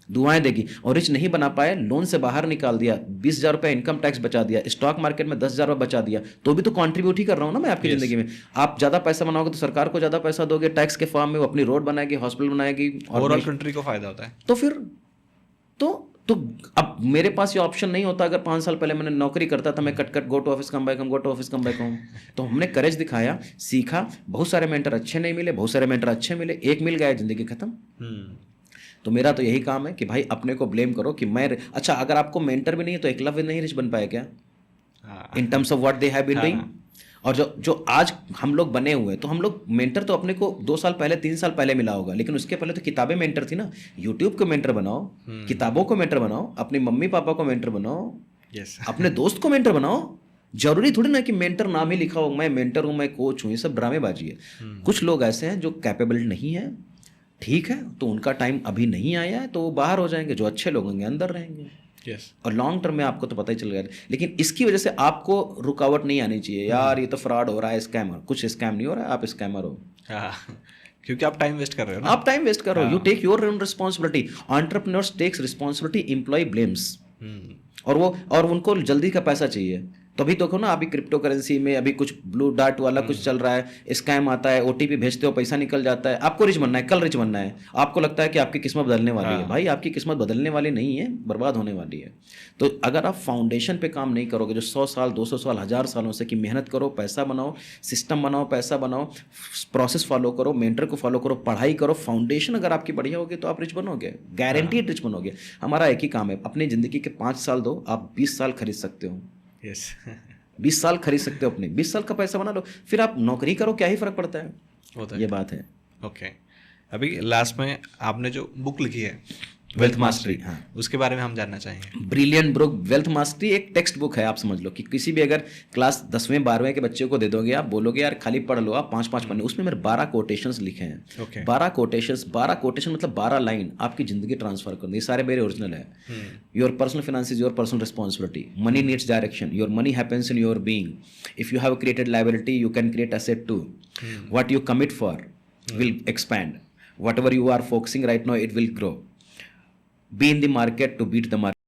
दुआएं देगी। और रिच नहीं बना पाए, लोन से बाहर निकाल दिया, 20,000 रुपये इनकम टैक्स बचा दिया, स्टॉक मार्केट में 10,000 रुपये बचा दिया, तो भी तो कंट्रीब्यूट ही कर रहा हूँ ना मैं आपकी ज़िंदगी में। आप ज़्यादा पैसा बनाओगे तो सरकार को ज़्यादा पैसा दोगे, टैक्स के फॉर्म में वो अपनी रोड बनाएगी, हॉस्पिटल बनाएगी, ओवरऑल कंट्री को फायदा होता है। तो फिर तो अब मेरे पास ये ऑप्शन नहीं होता। अगर 5 साल पहले मैंने नौकरी करता था, मैं कट go to office come back home, go to office come back home. तो हमने करेज दिखाया, सीखा। बहुत सारे मेंटर अच्छे नहीं मिले, बहुत सारे मेंटर अच्छे मिले, एक मिल गया, जिंदगी खत्म। तो मेरा तो यही काम है कि भाई अपने को ब्लेम करो कि मैं, अच्छा अगर आपको मेंटर भी नहीं है तो एकलव्य नहीं रिच बन पाए क्या, in terms of what they have been doing. और जो आज हम लोग बने हुए हैं, तो हम लोग मेंटर तो अपने को 2 साल पहले 3 साल पहले मिला होगा, लेकिन उसके पहले तो किताबें मेंटर थी ना। यूट्यूब को मेंटर बनाओ, किताबों को मेंटर बनाओ, अपने मम्मी पापा को मेंटर बनाओ, अपने दोस्त को मेंटर बनाओ। जरूरी थोड़ी ना कि मेंटर नाम ही लिखा हो, मैं मेंटर हूँ, मैं कोच हूँ, ये सब ड्रामेबाजी है। कुछ लोग ऐसे हैं जो कैपेबल नहीं है, ठीक है, तो उनका टाइम अभी नहीं आया है, तो वो बाहर हो जाएंगे। जो अच्छे लोग होंगे अंदर रहेंगे। और लॉन्ग टर्म में आपको तो पता ही चल गया। लेकिन इसकी वजह से आपको रुकावट नहीं आनी चाहिए, यार ये तो फ्रॉड हो रहा है, स्कैमर। कुछ स्कैम नहीं हो रहा है, आप स्कैमर हो। क्योंकि आप टाइम वेस्ट कर रहे हो ना। आप टाइम वेस्ट कर रहे हो। You take your own responsibility. Entrepreneurs takes responsibility, employee blames. और उनको जल्दी का पैसा चाहिए। तो अभी देखो ना, अभी क्रिप्टो करेंसी में अभी कुछ ब्लू डार्ट वाला कुछ चल रहा है, स्कैम आता है, ओटीपी भेजते हो, पैसा निकल जाता है। आपको रिच बनना है, कल रिच बनना है, आपको लगता है कि आपकी किस्मत बदलने वाली है। भाई आपकी किस्मत बदलने वाली नहीं है, बर्बाद होने वाली है। तो अगर आप फाउंडेशन पे काम नहीं करोगे, जो 100 साल 200 साल 1000 सालों से कि मेहनत करो, पैसा बनाओ, सिस्टम बनाओ, पैसा बनाओ, प्रोसेस फॉलो करो, मेंटर को फॉलो करो, पढ़ाई करो, फाउंडेशन अगर आपकी बढ़िया होगी तो आप रिच बनोगे, गारंटीड रिच बनोगे। हमारा एक ही काम है, अपनी ज़िंदगी के 5 साल दो, आप 20 साल खरीद सकते हो। 20 साल खरीद सकते हो अपने, 20 साल का पैसा बना लो, फिर आप नौकरी करो, क्या ही फर्क पड़ता है। ये बात है। ओके, अभी लास्ट में आपने जो बुक लिखी है वेल्थ मास्टरी, हाँ, उसके बारे में हम जानना चाहेंगे। ब्रिलियंट बुक वेल्थ मास्टरी एक टेक्स्ट बुक है। आप समझ लो कि किसी भी अगर क्लास 10वें 12वें के बच्चे को दे दोगे, आप बोलोगे यार खाली पढ़ लो आप 5-5 पन्ने, उसमें मेरे 12 कोटेशंस लिखे हैं। 12 कोटेशन मतलब 12 लाइन आपकी जिंदगी ट्रांसफर करनी। ये सारे मेरे ओरिजिनल है। Your personal finance is your personal responsibility, money needs direction, your money happens in your being, if you have created liability you can create asset too, what you commit for will expand, whatever you are focusing right now it will grow, be in the market to beat the market.